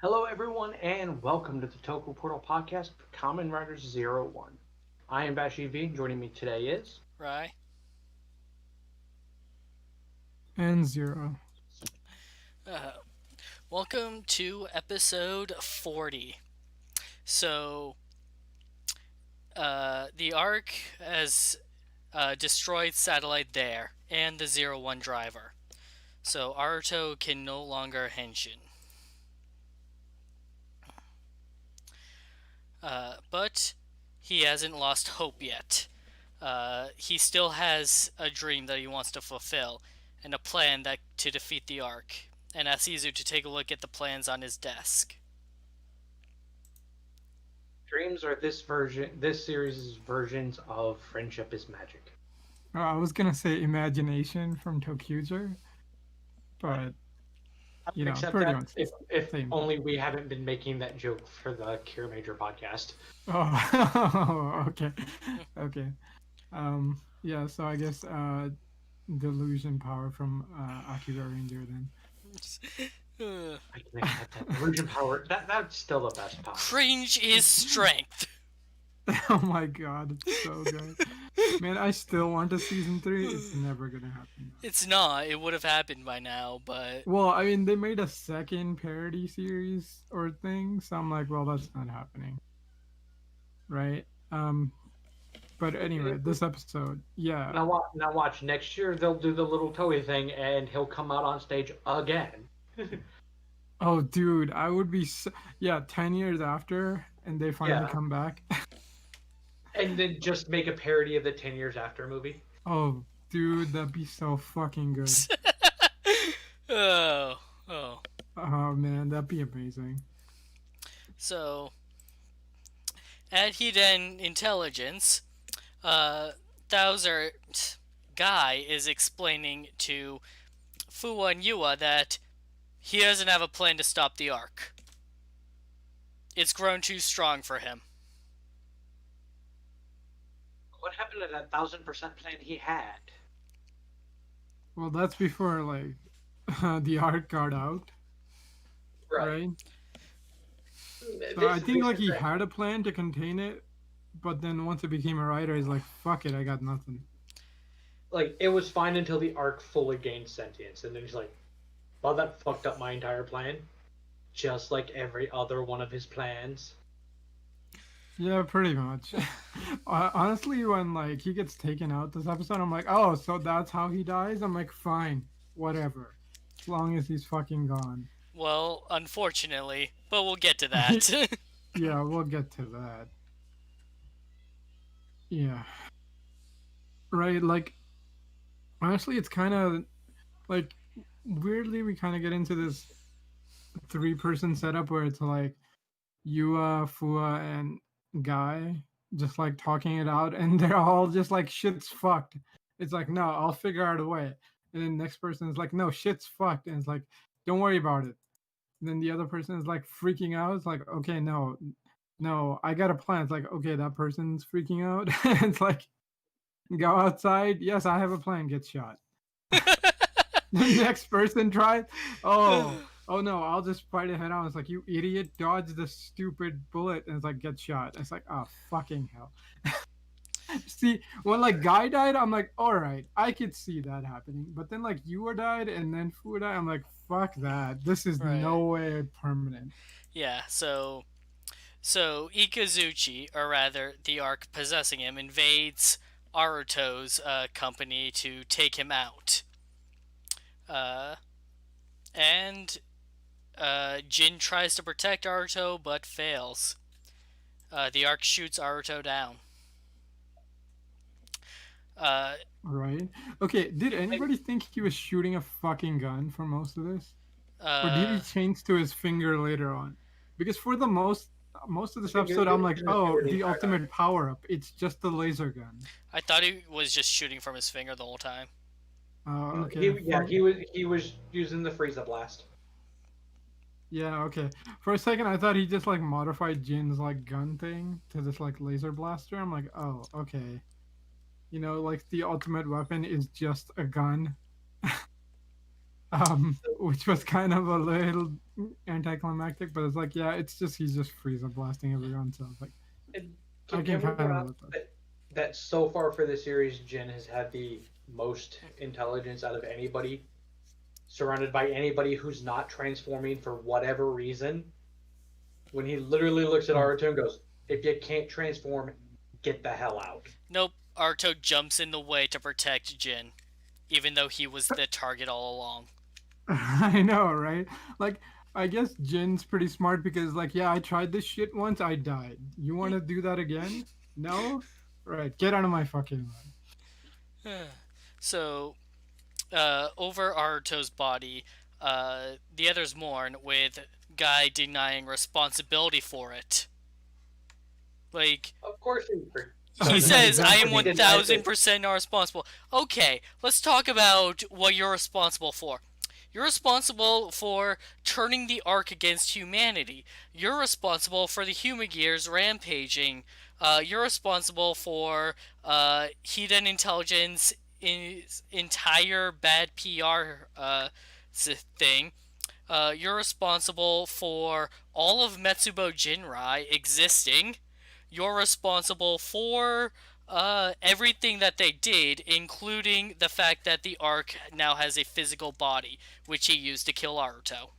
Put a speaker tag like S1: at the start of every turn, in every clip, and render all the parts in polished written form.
S1: Hello, everyone, and welcome to the Toku Portal podcast for Kamen Rider Zero-One. I am Bashi V. Joining me today is.
S2: Right?
S3: And zero.
S2: Uh, Welcome to episode 40. So, the Ark has destroyed satellite there and the Zero-One driver. So, Aruto can no longer henshin. But he hasn't lost hope yet. He still has a dream that he wants to fulfill and a plan that to defeat the Ark. And asks Izu to take a look at the plans on his desk.
S1: Dreams are this series' versions of Friendship is Magic.
S3: I was gonna say imagination from Tokuger, but
S1: I can accept
S3: pretty
S1: that
S3: much
S1: if
S3: same.
S1: only we haven't been making that joke for the Cure Major podcast.
S3: Oh, okay, okay. Yeah. So I guess delusion power from Akira Ranger then.
S1: I can accept that. Illusion power, that's still the best power.
S2: Cringe is strength.
S3: Oh my god, it's so good. Man, I still want a season 3. It's never gonna happen.
S2: It's not. It would have happened by now, but
S3: Well, I mean, they made a second parody series or thing, so I'm like, well, that's not happening. Right? But anyway, this episode, yeah.
S1: Now watch. Next year they'll do the little Toei thing, and he'll come out on stage again.
S3: Oh, dude, I would be yeah, 10 years after, and they finally
S1: Yeah.
S3: come back.
S1: And then just make a parody of the 10 years after movie.
S3: Oh, dude, that'd be so fucking good.
S2: oh.
S3: Oh, man, that'd be amazing.
S2: So, at Hidden Intelligence, Thouser Guy is explaining to Fuwa and Yua that he doesn't have a plan to stop the Ark. It's grown too strong for him.
S1: What happened to that 1000% plan he had?
S3: Well, that's before, like, the art got out, right? So I think, like, he had a plan to contain it, but then once it became a writer, he's like, fuck it, I got nothing.
S1: Like, it was fine until the Ark fully gained sentience, and then he's like, well, that fucked up my entire plan. Just like every other one of his plans.
S3: Yeah, pretty much. Honestly, when, like, he gets taken out this episode, I'm like, oh, so that's how he dies? I'm like, fine, whatever. As long as he's fucking gone.
S2: Well, unfortunately, but we'll get to that.
S3: Yeah, we'll get to that. Yeah. Right, like, honestly, it's kind of, like, weirdly, we kind of get into this 3-person setup where it's like Yua, Fua, and Guy just like talking it out, and they're all just like, shit's fucked. It's like, no, I'll figure out a way. And then the next person is like, no, shit's fucked. And it's like, don't worry about it. And then the other person is like freaking out. It's like, okay, no, I got a plan. It's like, okay, that person's freaking out. It's like, go outside. Yes, I have a plan. Get shot. The next person tries. Oh no, I'll just fight it head on. It's like, you idiot, dodge the stupid bullet, and it's like, get shot. It's like, oh fucking hell. See, when like Guy died, I'm like, all right, I could see that happening. But then like Yua died and then Fu died, I'm like, fuck that. This is
S2: Right.
S3: no way permanent.
S2: Yeah, so Ikazuchi, or rather the Ark possessing him, invades Aruto's company to take him out. And Jin tries to protect Aruto but fails. The Ark shoots Aruto down.
S3: Right? Okay, did anybody think he was shooting a fucking gun for most of this? Or did he change to his finger later on? Because for the most of this episode, I'm like, oh, the ultimate power up. It's just the laser gun.
S2: I thought he was just shooting from his finger the whole time.
S3: Okay.
S1: He was using the Frieza blast.
S3: Yeah, okay. For a second, I thought he just like modified Jin's like gun thing to this like laser blaster. I'm like, oh, okay. You know, like the ultimate weapon is just a gun. which was kind of a little anticlimactic, but it's like, yeah, it's just he's just Frieza blasting everyone, so it's like
S1: And
S3: I can
S1: can we
S3: kind
S1: point
S3: of
S1: out
S3: live with
S1: that so far for the series, Jin has had the most intelligence out of anybody, surrounded by anybody who's not transforming for whatever reason. When he literally looks at
S3: that.
S1: Naruto and goes, "If you can't transform, get the hell out."
S2: Nope, Arto jumps in the way to protect Jin, even though he was the target all along.
S3: I know, right? Like, I guess Jin's pretty smart because, like, yeah, I tried this shit once, I died. You want to do that again? No? Right, get out of my fucking
S2: So, over Aruto's body, the others mourn, with Guy denying responsibility for it. Like,
S1: Of course
S2: he
S3: Yeah,
S2: says, I am
S3: exactly.
S1: He denies it.
S2: 1000% not responsible. Okay, let's talk about what you're responsible for. You're responsible for turning the Ark against humanity. You're responsible for the Humagears rampaging. You're responsible for Hidden Intelligence entire bad PR thing. You're responsible for all of Metsubo Jinrai existing. You're responsible for everything that they did, including the fact that the Ark now has a physical body, which he used to kill Aruto.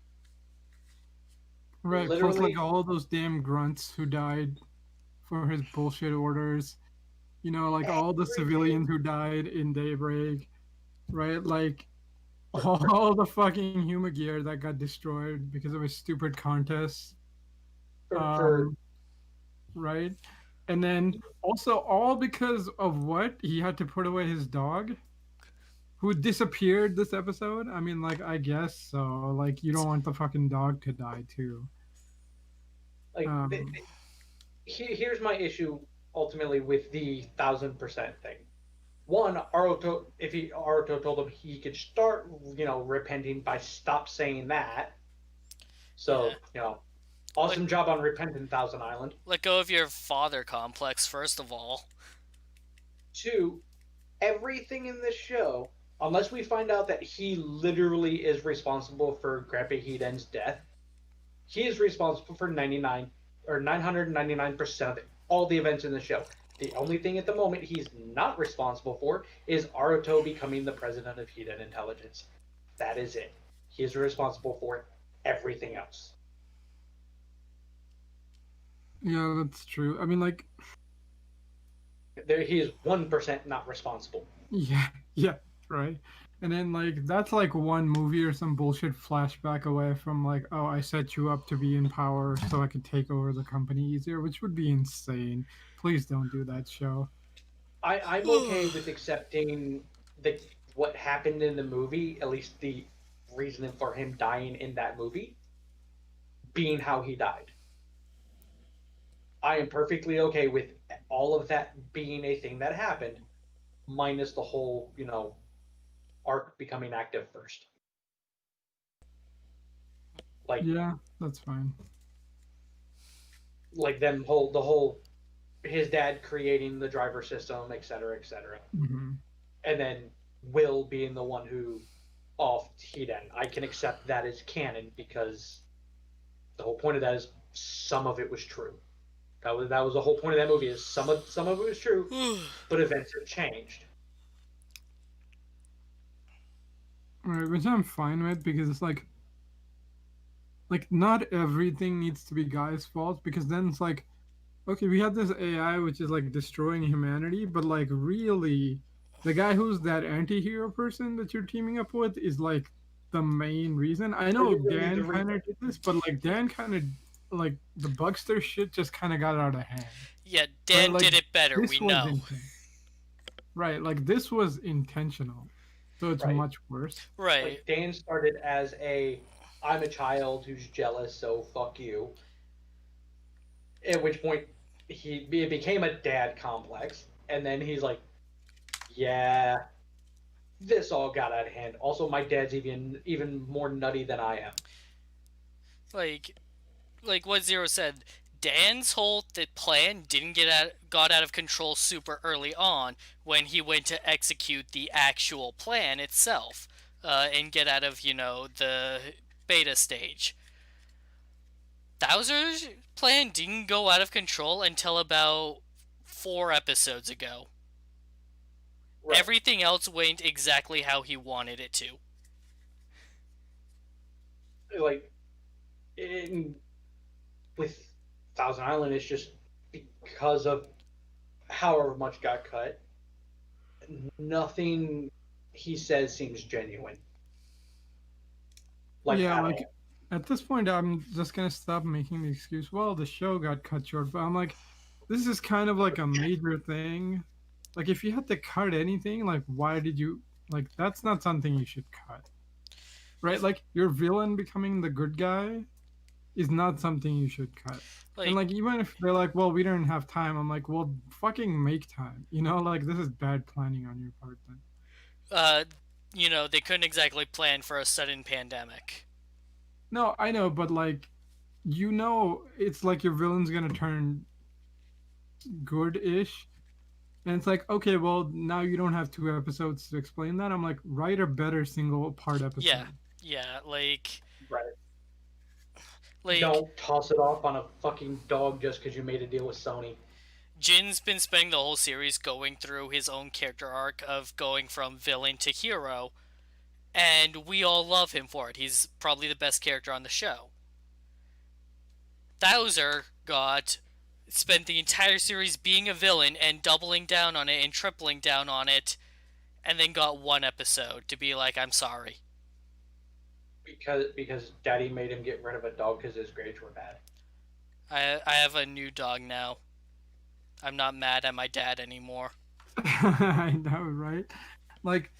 S3: Right, plus, like,
S1: Literally,
S3: all those damn grunts who died for his bullshit orders. You know, like, all the
S1: everything
S3: civilians who died in Daybreak, right? Like,
S1: for, for,
S3: all the fucking Huma gear that got destroyed because of a stupid contest.
S1: for
S3: Um, right? And then also all because of what? He had to put away his dog who disappeared this episode. I mean, like, I guess so. Like, you don't want the fucking dog to die too.
S1: like
S3: Um,
S1: here's my issue ultimately with the 1000% thing. One, Aruto told him he could start, repenting by stop saying that.
S2: Yeah.
S1: So, awesome
S2: Let,
S1: job on repenting, Thousand Island.
S2: let go of your father complex, first of all.
S1: Two, everything in this show, unless we find out that he literally is responsible for Grandpa Hiden's death, he is responsible for 99 or 999% of all the events in the show. The only thing at the moment he's not responsible for is Aruto becoming the president of Hiden Intelligence. That is it. He is responsible for everything else.
S3: yeah, that's true. I mean, like,
S1: He is 1% not responsible.
S3: yeah, yeah, right. And then, like, that's like one movie or some bullshit flashback away from, like, oh, I set you up to be in power so I could take over the company easier, which would be insane. Please don't do that show.
S1: I'm okay with accepting the what happened in the movie, at least the reason for him dying in that movie, being how he died. I am perfectly okay with all of that being a thing that happened, minus the whole, arc becoming active first. Like
S3: Yeah, that's fine.
S1: like them whole the whole his dad creating the driver system, et cetera, et cetera.
S3: Hmm.
S1: And then Will being the one who off Hiden. I can accept that as canon because the whole point of that is some of it was true. That was the whole point of that movie is some of it was true, but events have changed.
S3: Right, which I'm fine with because it's like not everything needs to be Guy's fault because then it's like, okay, we have this AI which is like destroying humanity, but like really, the guy who's that anti-hero person that you're teaming up with is like the main reason. I know
S1: Literally
S3: Dan
S1: the
S3: kind of did this, but like Dan kind of like the Bugster shit just kind of got out of hand.
S2: Yeah,
S3: Right,
S2: Dan
S3: like
S2: did it better, we
S3: this was
S2: know.
S3: right, like this was intentional, so it's
S1: right.
S3: much worse.
S2: Right.
S1: Like Dan started as I'm a child who's jealous, so fuck you. At which point it became a dad complex, and then he's like, yeah, this all got out of hand. Also, my dad's even more nutty than I am.
S2: Like, like what Zero said, Dan's whole plan didn't got out of control super early on when he went to execute the actual plan itself. and get out of, the beta stage. Bowser's plan didn't go out of control until about 4 episodes ago.
S1: Right.
S2: Everything else went exactly how he wanted it to.
S1: Like in with Thousand Island, it's just because of however much got cut. Nothing he says seems genuine, like
S3: Yeah,
S1: at
S3: like
S1: all.
S3: at this point, I'm just gonna stop making the excuse. Well, the show got cut short, but I'm like, this is kind of like a major thing. Like, if you had to cut anything, like, why did you like? That's not something you should cut, right?
S2: If
S3: Like, your villain becoming the good guy is not something you should cut. And
S2: like
S3: like, even if they're like, well, we don't have time, I'm like, well, fucking make time. You know, like this is bad planning on your part. Then.
S2: uh, they couldn't exactly plan for a sudden pandemic.
S3: No, I know, but like, it's like your villain's gonna turn good-ish. And it's like, okay, well, now you don't have 2 episodes to explain that. I'm like, write a better single part
S2: Yeah,
S3: episode.
S2: yeah,
S1: Right.
S2: like
S1: Don't toss it off on a fucking dog just because you made a deal with Sony.
S2: Jin's been spending the whole series going through his own character arc of going from villain to hero, and we all love him for it. He's probably the best character on the show. Bowser got spent the entire series being a villain and doubling down on it and tripling down on it, and then got 1 episode to be like, I'm sorry.
S1: Because Daddy made him get rid of a dog because his grades were bad.
S2: I have a new dog now. I'm not mad at my dad anymore.
S3: I know, right? Like,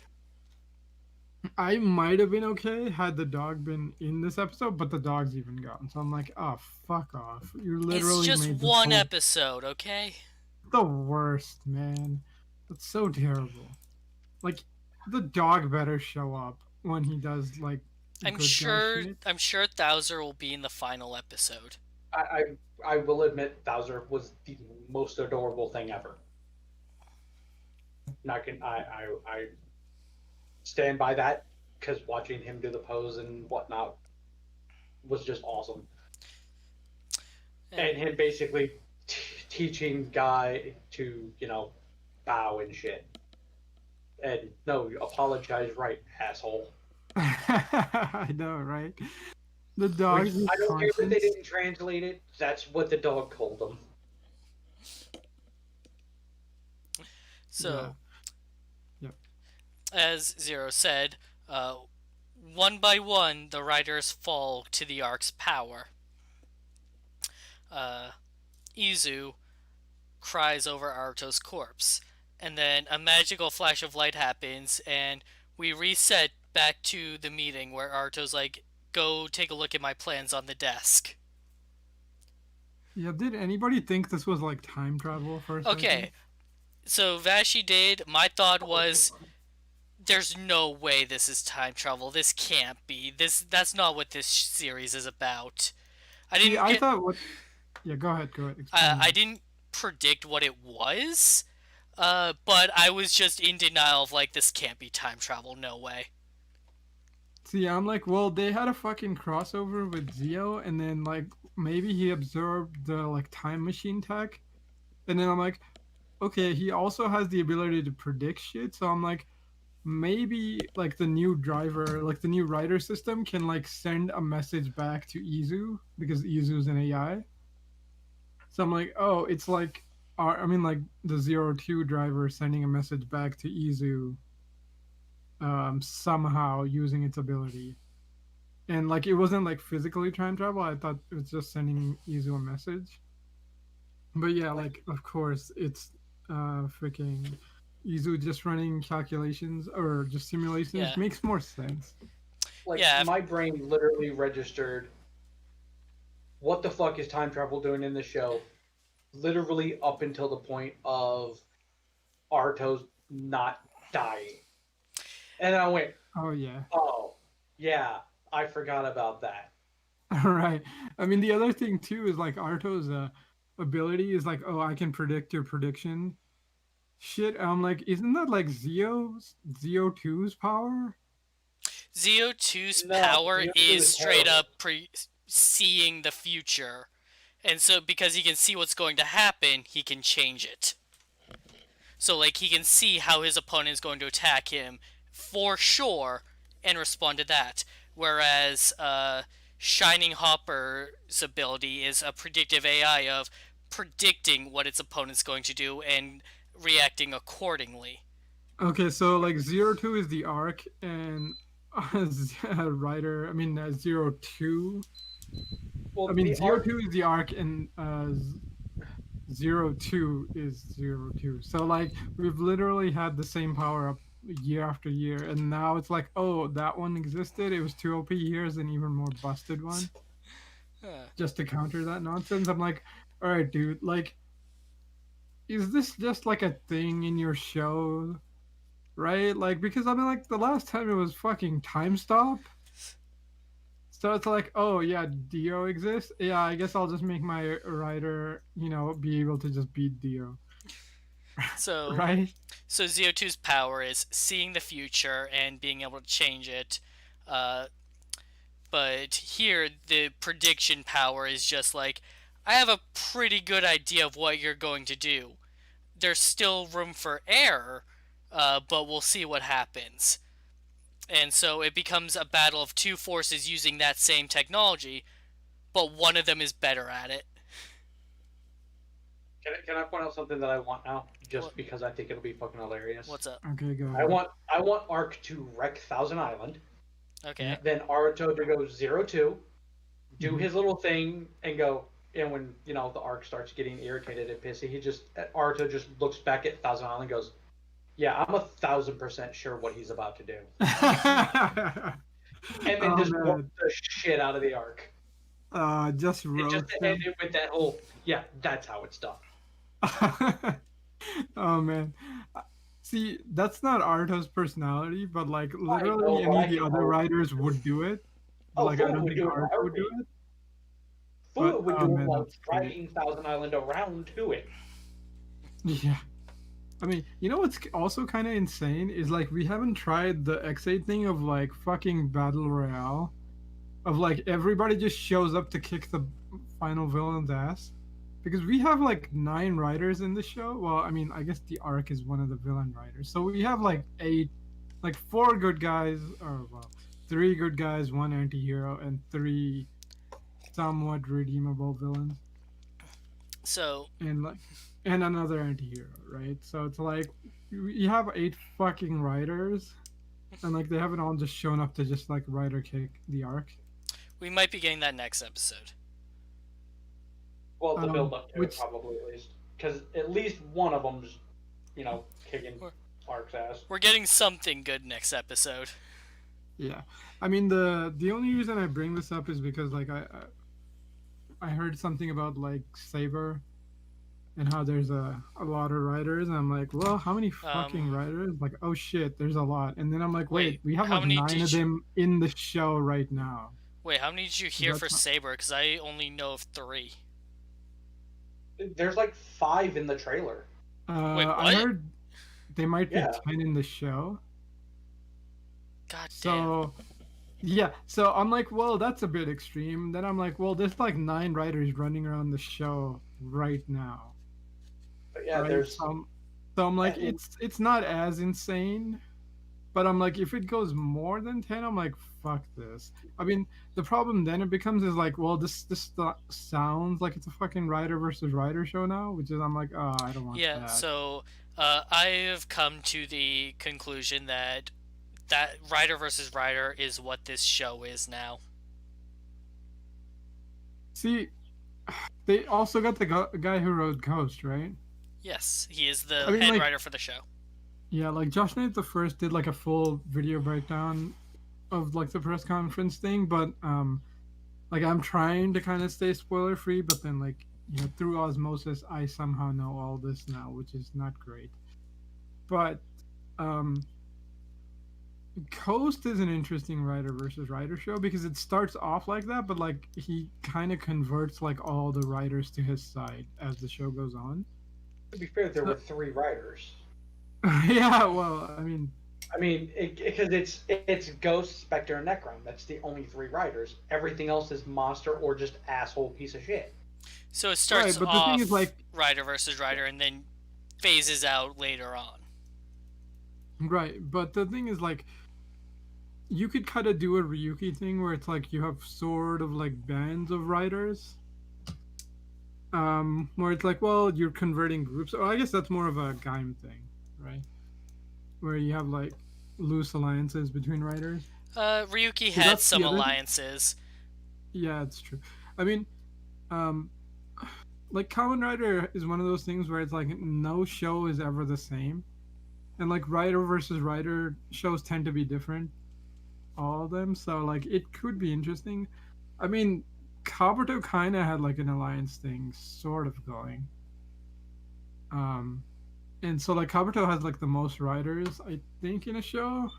S3: I might have been okay had the dog been in this episode, but the dog's even gone. So I'm like, oh, fuck off. You
S2: It's
S3: literally
S2: just
S3: made this
S2: one
S3: whole
S2: episode, okay?
S3: the worst, man. That's so terrible. Like, the dog better show up when he does, like,
S2: I'm
S3: good guy
S2: sure
S3: shit.
S2: I'm sure Thouser will be in the final episode.
S1: I, I I will admit Bowser was the most adorable thing ever. Not gonna, I stand by that because watching him do the pose and whatnot was just awesome.
S2: And
S1: And him basically teaching Guy to bow and shit. And no, you apologize, right, asshole.
S3: I know, right? The dog's
S1: I don't care that they
S3: conscience.
S1: didn't translate it. That's what the dog told them.
S3: Yeah.
S2: so,
S3: Yep.
S2: as Zero said, one by one, the riders fall to the Ark's power. Uh, Izu cries over Aruto's corpse, and then a magical flash of light happens, and we reset back to the meeting where Aruto's like, "Go take a look at my plans on the desk."
S3: Yeah, did anybody think this was like time travel for a second?
S2: Okay, so Vashi did. My thought was, there's no way this is time travel. This can't be. That's not what this series is about. I
S3: See,
S2: didn't
S3: I
S2: get
S3: thought what. Yeah, go ahead, explain
S2: I
S3: that.
S2: didn't predict what it was. But I was just in denial of like, this can't be time travel. No way.
S3: See, I'm like, well, they had a fucking crossover with Zio, and then like maybe he absorbed the like time machine tech, and then I'm like, okay, he also has the ability to predict shit. So I'm like, maybe like the new driver, like the new rider system, can like send a message back to Izu because Izu's an AI. So I'm like, oh, it's like, I mean, like the 02 driver sending a message back to Izu, somehow using its ability. And like, it wasn't like physically time travel. I thought it was just sending Izu a message. But yeah,
S1: Like,
S3: like, of course, it's freaking Izu just running calculations or just simulations
S2: Yeah,
S3: makes more sense.
S2: yeah,
S1: my brain literally registered what the fuck is time travel doing in the show, literally up until the point of Arto's not dying. And I went,
S3: Oh yeah.
S1: oh, yeah, I forgot about that.
S3: All right. I mean, the other thing too is like Arto's ability is like, oh, I can predict your prediction. Shit, I'm like, isn't that like Zio 2's power?
S2: Zeo2's
S1: No,
S2: power
S1: Zeo-Two
S2: is
S1: is
S2: straight
S1: terrible.
S2: up seeing the future. And so, because he can see what's going to happen, he can change it. So, like, he can see how his opponent is going to attack him for sure and respond to that. Whereas, Shining Hopper's ability is a predictive AI of predicting what its opponent's going to do and reacting accordingly.
S3: Okay, so like 02 is the arc, and Rider. I mean, 02. I
S1: Well,
S3: mean,
S1: the
S3: zero
S1: arc.
S3: two is the arc, and 02 is 02. So like we've literally had the same power up year after year, and now it's like, oh, that one existed. It was two OP years, an even more busted one,
S2: Huh.
S3: just to counter that nonsense. I'm like, all right, dude. Like, is this just like a thing in your show, right? Like, because I mean, like the last time it was fucking time stop. So it's like, oh yeah, Dio exists. Yeah, I guess I'll just make my rider, be able to just beat Dio,
S2: So,
S3: right?
S2: so Zeo2's power is seeing the future and being able to change it. Uh, but here, the prediction power is just like, I have a pretty good idea of what you're going to do. There's still room for error, but we'll see what happens. And so it becomes a battle of two forces using that same technology, but one of them is better at it.
S1: Can I point out something that I want now? Just
S2: What,
S1: because I think it'll be fucking hilarious.
S2: what's up?
S3: Okay, go
S1: I
S3: ahead.
S1: want Arc to wreck Thousand Island.
S2: Okay.
S1: Then Aruto to go 02, do
S3: Mhm.
S1: his little thing, and go. And when the Arc starts getting irritated and pissy, Aruto just looks back at Thousand Island and goes, "Yeah, I'm 1,000% sure what he's about to do," and then
S3: Oh
S1: just whoop
S3: man,
S1: the shit out of the Arc.
S3: just
S1: And just
S3: roast
S1: to end
S3: him.
S1: it with that whole, "Yeah, that's how it's done."
S3: Oh man, see, that's not Arto's personality, but like
S1: I know,
S3: literally
S1: but
S3: any
S1: I
S3: of the
S1: can
S3: other
S1: hope.
S3: writers would do it, but
S1: Oh,
S3: like I
S1: Fuwa
S3: don't
S1: would
S3: think
S1: do it in a
S3: Arto would do
S1: heartbeat.
S3: it. But
S1: Fuwa would
S3: oh
S1: do it
S3: man,
S1: while
S3: that's great.
S1: dragging Thousand Island around to it.
S3: Yeah. I mean, you know what's also kind of insane is like we haven't tried the X8 thing of like fucking battle royale, of like everybody just shows up to kick the final villain's ass, because we have like 9 writers in the show. Well, I mean, I guess the arc is one of the villain writers, so we have like 8, like 4 good guys, or well, 3 good guys, 1 anti-hero, and 3 somewhat redeemable villains,
S2: So,
S3: and like and another anti-hero, right? So it's like you have 8 fucking writers, and like they haven't all just shown up to just like writer kick the arc.
S2: we might be getting that next episode.
S1: Well, the build up to it,
S3: Which
S1: probably at least, because at least one of them's, kicking
S2: We're,
S1: Arc's ass.
S2: we're getting something good next episode.
S3: Yeah, I mean the only reason I bring this up is because like I heard something about like Saber and how there's a lot of writers, and I'm like, well, how many fucking
S2: Um,
S3: writers? Like, oh shit, there's a lot. And then I'm like, wait,
S2: wait,
S3: we have
S2: how
S3: like
S2: many
S3: 9 of
S2: did you,
S3: them in the show right now.
S2: wait, how many did you
S3: So
S2: hear for
S3: that's not,
S2: Saber? Because I only know of 3.
S1: There's like 5 in the trailer.
S2: Wait,
S3: I
S2: what?
S3: heard they might be
S1: Yeah.
S3: 10 in the show.
S2: God damn.
S3: So yeah, so I'm like, well, that's a bit extreme. Then I'm like, well, there's like 9 writers running around the show right now,
S1: But yeah,
S3: right?
S1: there's.
S3: So I'm like,
S1: And
S3: it's not as insane, but I'm like, if it goes more than 10, I'm like, fuck this. I mean, the problem then it becomes is like, well, this sounds like it's a fucking writer versus writer show now, which is I'm like, oh, I don't want
S2: Yeah,
S3: that.
S2: so I have come to the conclusion that writer versus writer is what this show is now.
S3: See, they also got the guy who wrote Ghost, right?
S2: Yes, he is
S3: I
S2: the
S3: mean,
S2: head
S3: like,
S2: writer for the show.
S3: yeah, like Josh Knight the first did like a full video breakdown of like the press conference thing, but like I'm trying to kind of stay spoiler free, but then like through osmosis I somehow know all this now, which is not great. But um Coast is an interesting writer versus writer show because it starts off like that, but like he kind of converts like all the writers to his side as the show goes on.
S1: to be fair, there
S3: So,
S1: were 3 writers.
S3: yeah, well, I mean,
S1: I mean, because it's Ghost, Spectre, and Necron. That's the only three writers. Everything else is monster or just asshole piece of shit.
S2: So it
S3: Right,
S2: starts
S3: but the thing is
S2: off
S3: like,
S2: Rider versus Rider and then phases out later on.
S3: right, but the thing is like, you could kind of do a Ryuki thing where it's like you have sort of like bands of writers, where it's like, well, you're converting groups. Or I guess that's more of a Gaim thing, right? Where you have like loose alliances between writers.
S2: Ryuki
S3: So
S2: had
S3: that's
S2: some
S3: the other thing.
S2: alliances.
S3: Yeah, it's true. I mean, um, like Kamen Rider is one of those things where it's like no show is ever the same, and like writer versus writer shows tend to be different, all of them. So like it could be interesting. I mean, Kabuto kind of had like an alliance thing sort of going. Um, and so like Kabuto has like the most writers I think in a show,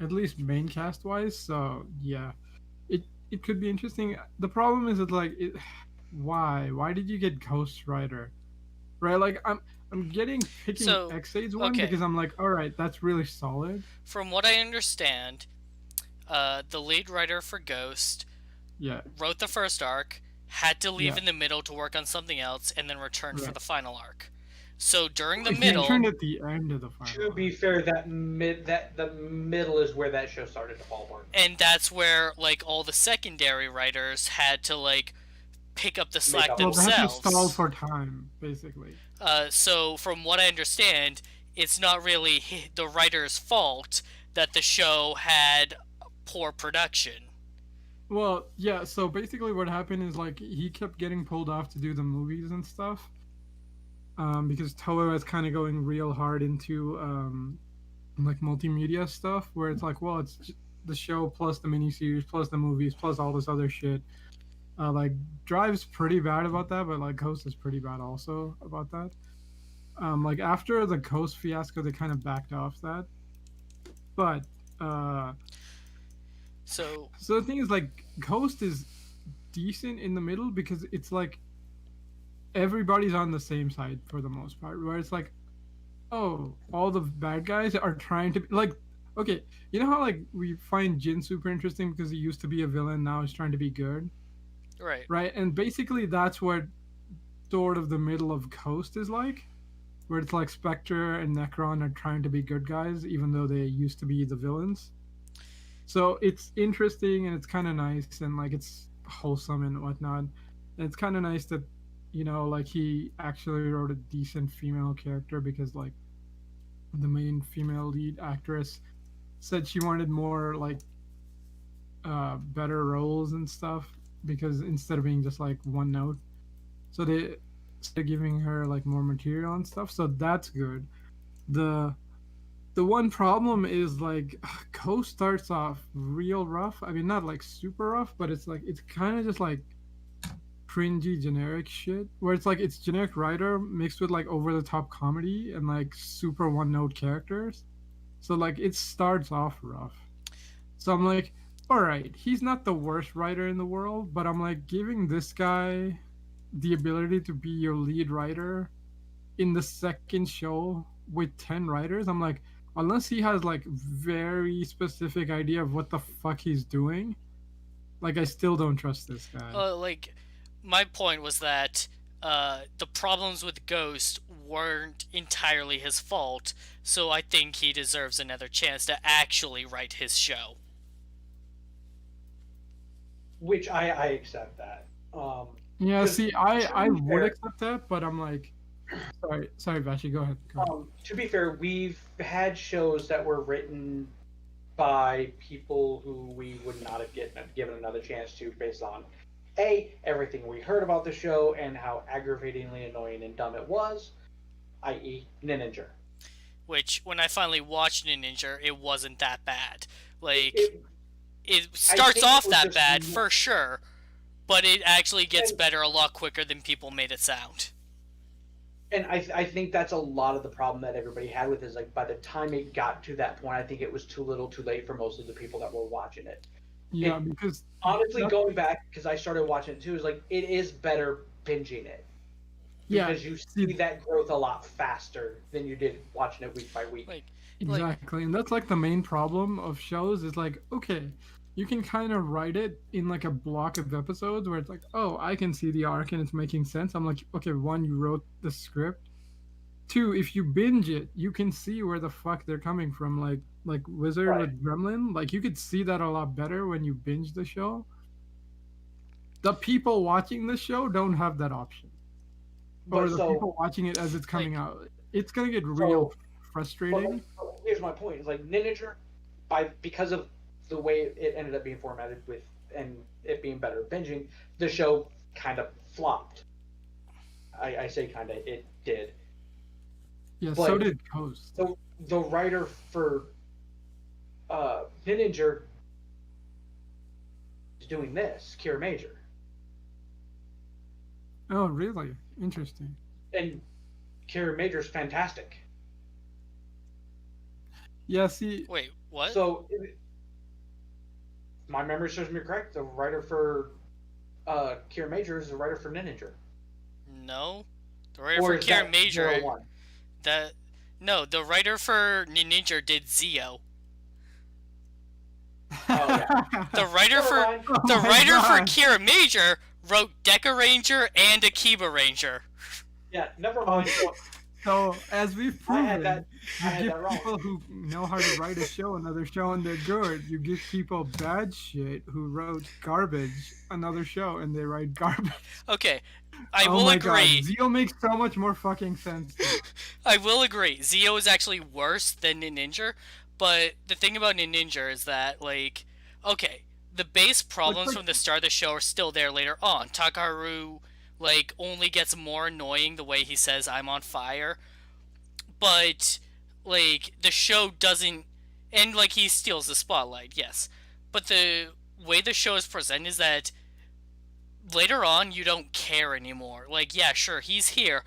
S3: at least main cast wise. So yeah, it could be interesting. The problem is that like why did you get Ghost Rider? Right, like I'm getting picking
S2: So,
S3: X8's one
S2: okay,
S3: because I'm like, all right, that's really solid.
S2: from what I understand, the lead writer for Ghost
S3: Yeah,
S2: wrote the first arc, had to leave
S3: yeah,
S2: in the middle to work on something else, and then returned for
S3: right.
S2: the final arc. So during the
S3: Well, he
S2: middle,
S3: returned at the end of the
S1: To
S3: final
S1: be
S3: arc.
S1: fair, that the middle is where that show started to fall apart.
S2: and that's where like all the secondary writers had to like pick up the
S1: Make
S2: slack
S1: up
S3: Well, they had to
S1: for
S3: stall
S2: themselves.
S3: for time, basically.
S2: So from what I understand, it's not really the writer's fault that the show had poor production.
S3: Well, yeah. So basically, what happened is like he kept getting pulled off to do the movies and stuff, because Toho was kind of going real hard into like multimedia stuff, where it's like, well, the show plus the miniseries plus the movies plus all this other shit. Like Drive's pretty bad about that, but like Coast is pretty bad also about that. Like after the Coast fiasco, they kind of backed off that. But uh,
S2: So
S3: so the thing is, like, Coast is decent in the middle because it's like everybody's on the same side for the most part. Where it's like, oh, all the bad guys are trying to be like, okay, you know how like we find Jin super interesting because he used to be a villain, now he's trying to be good,
S2: right.
S3: right? And basically that's what sort of the middle of Coast is like, where it's like Spectre and Necron are trying to be good guys, even though they used to be the villains. So it's interesting and it's kind of nice and like it's wholesome and whatnot. And it's kind of nice that, like he actually wrote a decent female character because like the main female lead actress said she wanted more like better roles and stuff because instead of being just like one note, so they're giving her like more material and stuff. So that's good. The the one problem is like Co starts off real rough. I mean, not like super rough, but it's like it's kind of just like cringy generic shit where it's like it's generic writer mixed with like over the top comedy and like super one note characters. So like it starts off rough. So I'm like, all right, he's not the worst writer in the world, but I'm like giving this guy the ability to be your lead writer in the second show with 10 writers. I'm like, unless he has like very specific idea of what the fuck he's doing, like I still don't trust this guy.
S2: Like my point was that the problems with Ghost weren't entirely his fault, so I think he deserves another chance to actually write his show.
S1: which I accept that.
S3: Yeah,
S1: Because
S3: see,
S1: to
S3: I
S1: be
S3: would
S1: fair,
S3: accept that, but I'm like, sorry, Vashi, go ahead.
S1: to be fair, we've had shows that were written by people who we would not have given another chance to based on everything we heard about the show and how aggravatingly annoying and dumb it was, i.e., Ninja.
S2: Which, when I finally watched Ninja, it wasn't that bad. Like,
S1: It,
S2: it
S1: I
S2: starts
S1: think it
S2: off
S1: was
S2: that
S1: just
S2: bad for sure, but it actually gets
S1: and,
S2: better a lot quicker than people made it sound.
S1: and I think that's a lot of the problem that everybody had with it is like by the time it got to that point, I think it was too little, too late for most of the people that were watching it.
S3: Yeah,
S1: It
S3: because
S1: honestly
S3: that,
S1: going back because I started watching it too is like it is better binging it
S3: yeah,
S1: because you
S3: see,
S1: see that growth a lot faster than you did watching it week by week.
S2: Like, Like,
S3: Exactly. And that's like the main problem of shows is like, okay, you can kind of write it in like a block of episodes where it's like, oh, I can see the arc and it's making sense. I'm like, okay, one, you wrote the script. Two, if you binge it, you can see where the fuck they're coming from. Like Wizard
S1: Right.
S3: with Gremlin, like you could see that a lot better when you binge the show. The people watching the show don't have that option. Or
S1: But
S3: the
S1: so
S3: people watching it as it's coming
S2: like,
S3: out. It's gonna get real
S1: so but
S3: frustrating.
S1: like here's my point. It's like Ninja because of the way it ended up being formatted with and it being better binging, the show kind of flopped. I say kind of, it did.
S3: Yeah, so
S1: But
S3: did Ghost.
S1: the writer for Ninja is doing this, Kira Major,
S3: Oh, really? Interesting.
S1: and Kira Major is fantastic.
S3: Yeah, see,
S2: wait, what?
S1: So, my memory serves me correct. The writer for Kira Major is the writer for Ninja.
S2: No, the writer
S1: Or
S2: for
S1: is
S2: Kira
S1: that
S2: Major.
S1: Zero-One?
S2: That no, the writer for Ninja did Zio.
S1: Oh yeah.
S2: The writer
S1: Never
S2: for
S1: mind.
S3: Oh
S2: the
S3: my
S2: writer for
S3: God.
S2: Kira Major wrote Deca Ranger and Akiba Ranger.
S1: Yeah, never
S3: Oh,
S1: mind.
S3: so as we've
S1: I had
S3: proven,
S1: that. I
S3: you
S1: had
S3: give
S1: that wrong.
S3: people who know how to write a show another show and they're good. You give people bad shit who wrote garbage another show and they write garbage.
S2: Okay, I
S3: Oh
S2: will
S3: my God,
S2: agree.
S3: Zio makes so much more fucking sense now.
S2: I will agree. Zio is actually worse than Ninja, but the thing about Ninja is that like, okay, the base
S3: But it's
S2: problems
S3: like,
S2: from the start of the show are still there later on. Takaharu like only gets more annoying the way he says I'm on fire, but like the show doesn't, and like he steals the spotlight, yes, but the way the show is presented is that later on you don't care anymore. Like, yeah, sure, he's here,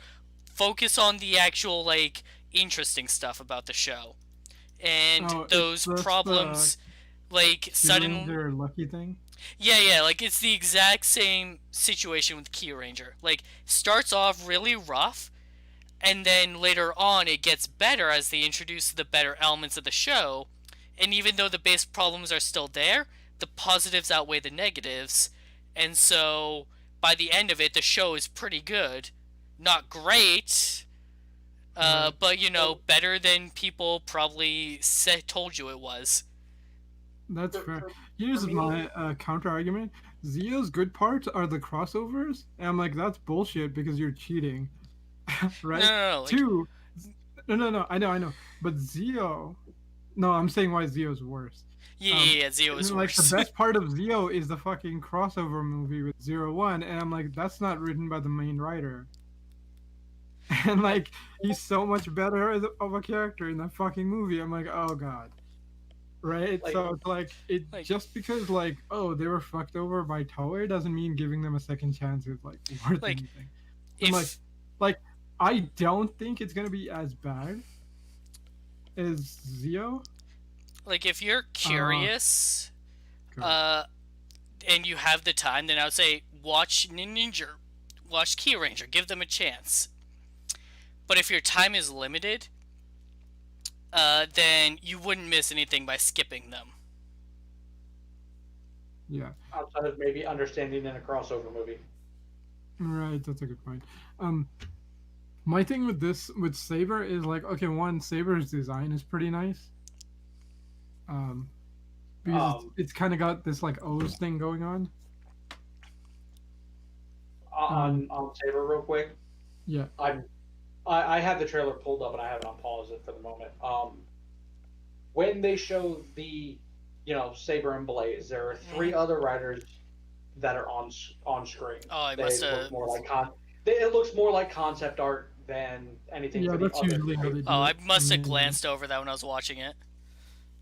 S2: focus on the actual like interesting stuff about the show, and
S3: oh, it's
S2: those
S3: just the
S2: problems like
S3: Key
S2: sudden.
S3: Ranger lucky thing.
S2: Yeah, like it's the exact same situation with Key Ranger. Like, starts off really rough, and then later on it gets better as they introduce the better elements of the show. And even though the base problems are still there, the positives outweigh the negatives, and so by the end of it, the show is pretty good. Not great,
S3: Right.
S2: but you know,
S1: So
S2: better than people probably told you it was.
S3: That's
S1: for,
S3: fair.
S1: for, for
S3: Here's
S1: me,
S3: my counter argument. Zio's good parts are the crossovers, and I'm like, that's bullshit because you're cheating,
S2: No,
S3: right?
S2: no, no. Like,
S3: Two, no, I know. But Zio, no, I'm saying why Zio's worse.
S2: yeah. Zio is
S3: Like the
S2: worse.
S3: best part of Zio is the fucking crossover movie with Zero-One, and I'm like, that's not written by the main writer. And like, he's so much better of a character in that fucking movie. I'm like, oh god. Right?
S1: like,
S3: So it's like it
S2: like,
S3: just because like oh they were fucked over by Toei doesn't mean giving them a second chance is like worth
S2: like
S3: anything. And
S2: if
S3: like I don't think it's gonna be as bad as Zio.
S2: if you're
S3: Uh
S2: curious,
S3: God.
S2: uh, and you have the time, then I would say watch Ninja, watch Key Ranger, give them a chance. But if your time is limited, then you wouldn't miss anything by skipping them.
S3: Yeah.
S1: outside of maybe understanding in a crossover movie.
S3: Right, that's a good point. Um my thing with this with Saber is like okay, one, Saber's design is pretty nice. Um because
S1: Um,
S3: it's kind of got this like O's thing going on. Um
S1: on Saber real quick.
S3: yeah.
S1: I'm I have the trailer pulled up and I have it on pause it for the moment. When they show the Saber and Blaze, there are three other riders that are on screen.
S2: Oh, I
S1: They
S2: must
S1: look
S2: have.
S1: more like it looks more like concept art than anything
S3: Yeah,
S1: for the
S3: that's
S1: other
S3: usually how
S1: three.
S3: they do
S2: Oh,
S3: it.
S2: I must have
S3: And
S2: glanced over that when I was watching it.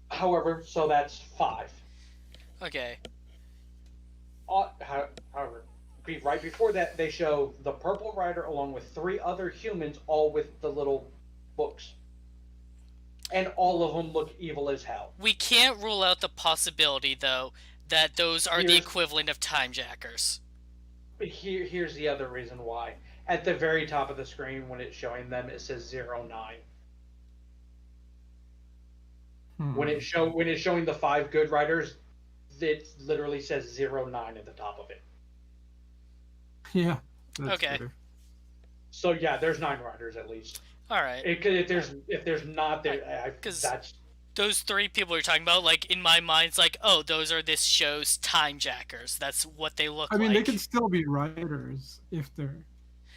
S1: However, so that's five.
S2: Okay.
S1: However, right before that, they show the Purple Rider along with three other humans, all with the little books, and all of them look evil as hell.
S2: We can't rule out the possibility, though, that those are the
S1: Here's
S2: equivalent of time jackers.
S1: here's the other reason why. At the very top of the screen, when it's showing them, it says 09. When
S3: Hmm.
S1: it's showing the 5 good riders, it literally says 09 at the top of it.
S3: Yeah, that's
S2: Okay.
S3: fair.
S1: So yeah, there's 9 riders at least.
S2: All right.
S1: If there's not
S2: All right.
S1: there,
S2: Because
S1: that's
S2: those three people you're talking about, like in my mind, it's like, oh, those are this show's time jackers. That's what they look
S3: I mean, they could
S2: like.
S3: still be writers if they're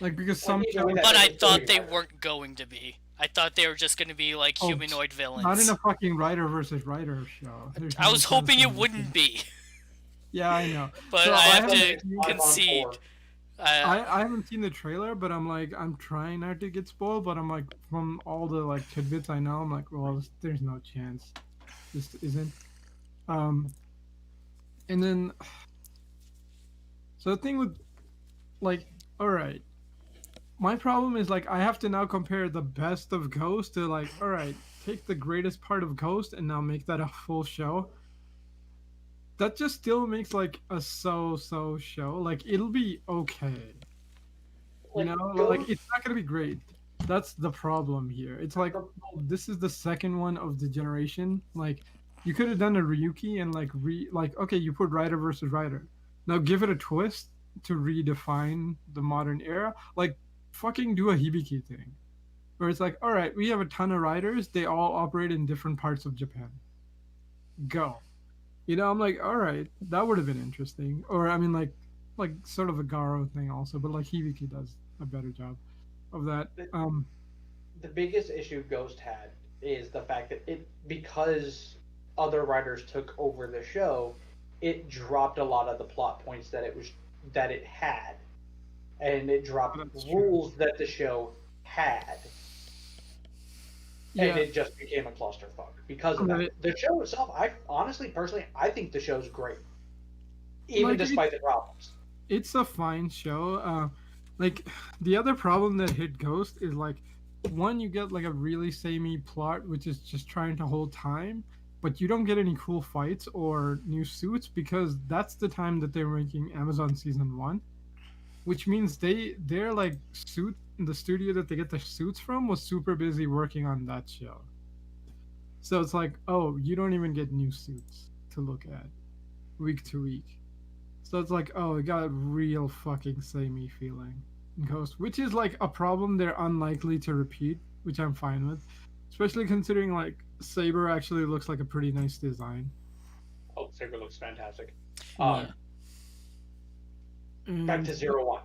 S3: like because
S1: like
S3: some
S1: even with
S3: shows.
S1: that
S2: But
S1: they
S2: I
S1: can still be
S2: thought they
S1: riders.
S2: weren't going to be. I thought they were just going to be like
S3: Oh,
S2: humanoid
S3: not in
S2: villains.
S3: a fucking writer versus writer show. There's
S2: I
S3: no
S2: was
S3: chance
S2: hoping
S3: in
S2: it
S3: that
S2: wouldn't
S3: thing.
S2: be,
S3: Yeah, I know.
S2: but
S3: So
S2: I
S3: I
S2: have
S3: haven't
S2: to
S1: Sunday,
S3: seen
S1: 5 on 4.
S2: concede. Uh,
S3: I haven't seen the trailer, but I'm trying not to get spoiled. But I'm like, from all the like tidbits I know, I'm like, well, there's no chance this isn't. Um, and then so the thing with like, all right, my problem is like I have to now compare the best of Ghost to like, all right, take the greatest part of Ghost and now make that a full show. That just still makes like a so show. Like it'll be okay. You
S1: Like
S3: know, like
S1: Ghost,
S3: it's not gonna be great. That's the problem here. It's like,
S1: the,
S3: oh, this is the second one of the generation. Like, you could have done a Ryuki and like okay, you put writer versus writer. Now give it a twist to redefine the modern era. Like, fucking do a Hibiki thing, where it's like, all right, we have a ton of writers. They all operate in different parts of Japan. Go. You know, I'm like, all right, that would have been interesting. Or I mean, like sort of a Garo thing also, but like Hibiki does a better job of that.
S1: the the biggest issue Ghost had is the fact that it because other writers took over the show, it dropped a lot of the plot points that it had, and it dropped
S3: That's true.
S1: rules that the show had, and
S3: Yeah,
S1: it just became a clusterfuck because of that.
S3: right.
S1: The show itself, I honestly, personally, I think the show's great, even
S3: Like
S1: despite the problems.
S3: it's a fine show. Like the other problem that hit Ghost is like one, you get like a really samey plot, which is just trying to hold time, but you don't get any cool fights or new suits because that's the time that they're making Amazon season 1, which means they're like suit the studio that they get the suits from was super busy working on that show. So it's like, oh, you don't even get new suits to look at week to week. So it's like, oh, it got a real fucking samey feeling in Ghost, which is like a problem they're unlikely to repeat, which I'm fine with, especially considering like Saber actually looks like a pretty nice design.
S1: Oh, Saber looks fantastic.
S3: Yeah,
S2: yeah.
S1: Back
S3: and
S1: to 01.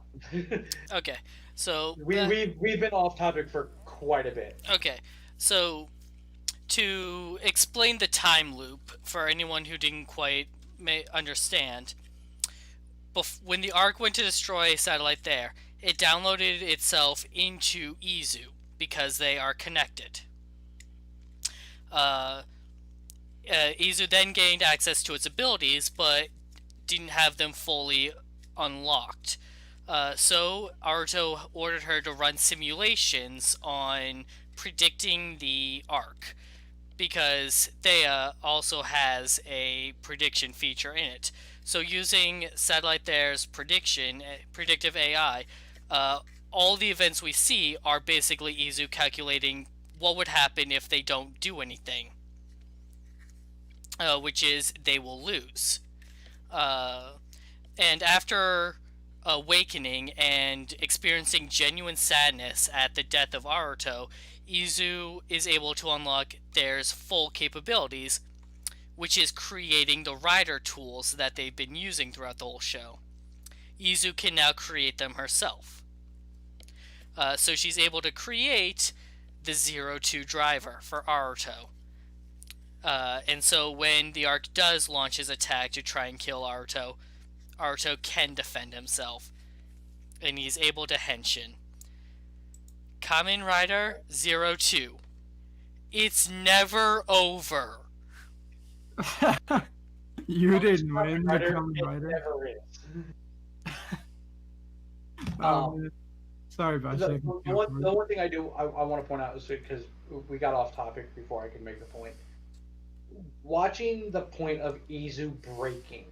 S2: Okay. So
S1: we've been off topic for quite a bit.
S2: okay. So to explain the time loop for anyone who didn't quite may understand, when the Ark went to destroy a satellite there, it downloaded itself into Izu because they are connected. Uh, Izu then gained access to its abilities, but didn't have them fully unlocked. So Aruto ordered her to run simulations on predicting the arc because Thea also has a prediction feature in it. So using Satellite There's predictive AI, uh, all the events we see are basically Izu calculating what would happen if they don't do anything, which is they will lose. Uh, and after awakening and experiencing genuine sadness at the death of Aruto, Izu is able to unlock their full capabilities, which is creating the rider tools that they've been using throughout the whole show. Izu can now create them herself. So she's able to create the 02 driver for Aruto. And so when the Arc does launch his attack to try and kill Aruto, Aruto can defend himself, and he's able to henshin. Kamen Rider 02. It's never over.
S3: you didn't
S1: Kamen
S3: win the
S1: Rider,
S3: Kamen
S1: it
S3: Rider.
S1: never is.
S3: Um, sorry,
S1: The,
S3: Basha.
S1: the one thing I want to point out is because we got off topic before I could make the point. Watching the point of Izu breaking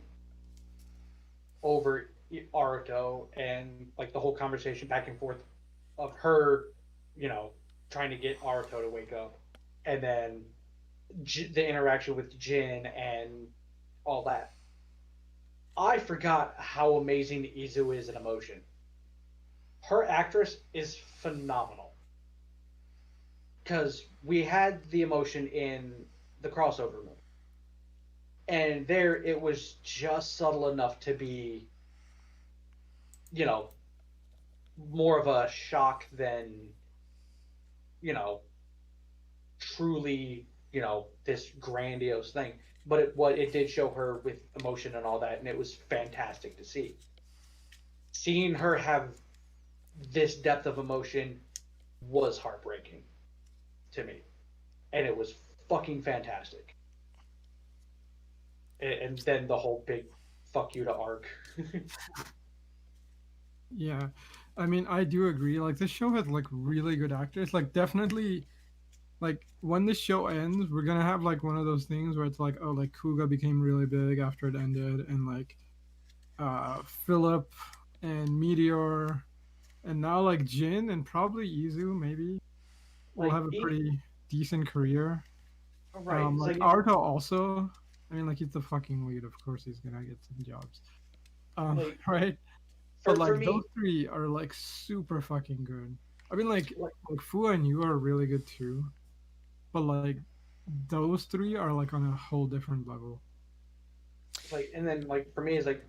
S1: over Aruto and like the whole conversation back and forth of her, trying to get Aruto to wake up, and then the interaction with Jin and all that. I forgot how amazing Izu is in emotion. Her actress is phenomenal because we had the emotion in the crossover movie, and there it was just subtle enough to be, you know, more of a shock than, you know, truly, this grandiose thing. But it did show her with emotion and all that, and it was fantastic to see. Seeing her have this depth of emotion was heartbreaking to me, and it was fucking fantastic. And then the whole big fuck you to Arc.
S3: Yeah, I mean, I do agree. Like this show has like really good actors. Like definitely, like when this show ends, we're gonna have like one of those things where it's like, oh, like Kuga became really big after it ended, and like Philip and Meteor, and now like Jin and probably Izu maybe will
S1: Like,
S3: have a pretty decent career.
S1: right? It's
S3: Like
S1: like,
S3: Arto also. I mean, like he's the fucking lead. Of course, he's gonna get some jobs.
S1: like
S3: Right? But
S1: for
S3: like
S1: me,
S3: those three are like super fucking good. I mean,
S1: like,
S3: like Fu and you are really good too. But like those three are like on a whole different level.
S1: and then like for me is like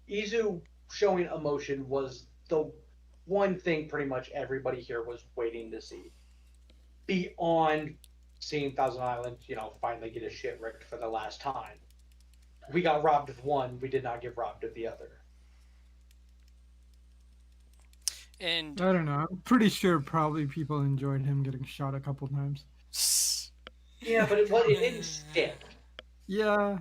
S1: Izu showing emotion was the one thing pretty much everybody here was waiting to see. Beyond seeing Thousand Island, finally get his shit ripped for the last time. We got robbed of one, we did not get robbed of the other.
S2: And
S3: I don't know. I'm pretty sure probably people enjoyed him getting shot a couple times.
S1: Yeah, but it didn't stick.
S3: Yeah,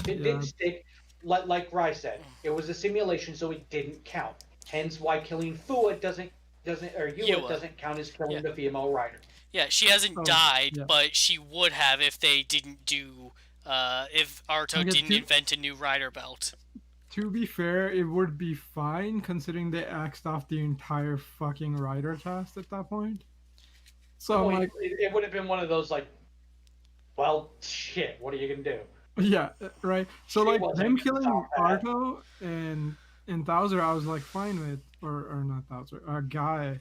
S1: It
S3: yeah.
S1: didn't stick. Like Rai said, it was a simulation, so it didn't count. Hence, why killing Fua doesn't or Yua
S2: Yua.
S1: doesn't count as
S2: Yeah.
S1: killing the female rider.
S2: Yeah, she hasn't
S3: Oh,
S2: died,
S3: yeah.
S2: but she would have if they didn't do. If
S3: I
S2: Arto
S3: guess
S2: didn't invent a new rider belt.
S3: to be fair, it would be fine considering they axed off the entire fucking rider cast at that point. So I'm
S1: Well,
S3: like,
S1: it would have been one of those like, well, shit. What are you gonna do?
S3: yeah, right. So
S1: She
S3: like
S1: wasn't
S3: them
S1: gonna
S3: killing
S1: stop that.
S3: Arto and Thouser, I was like fine with, or not Thouser, Guy,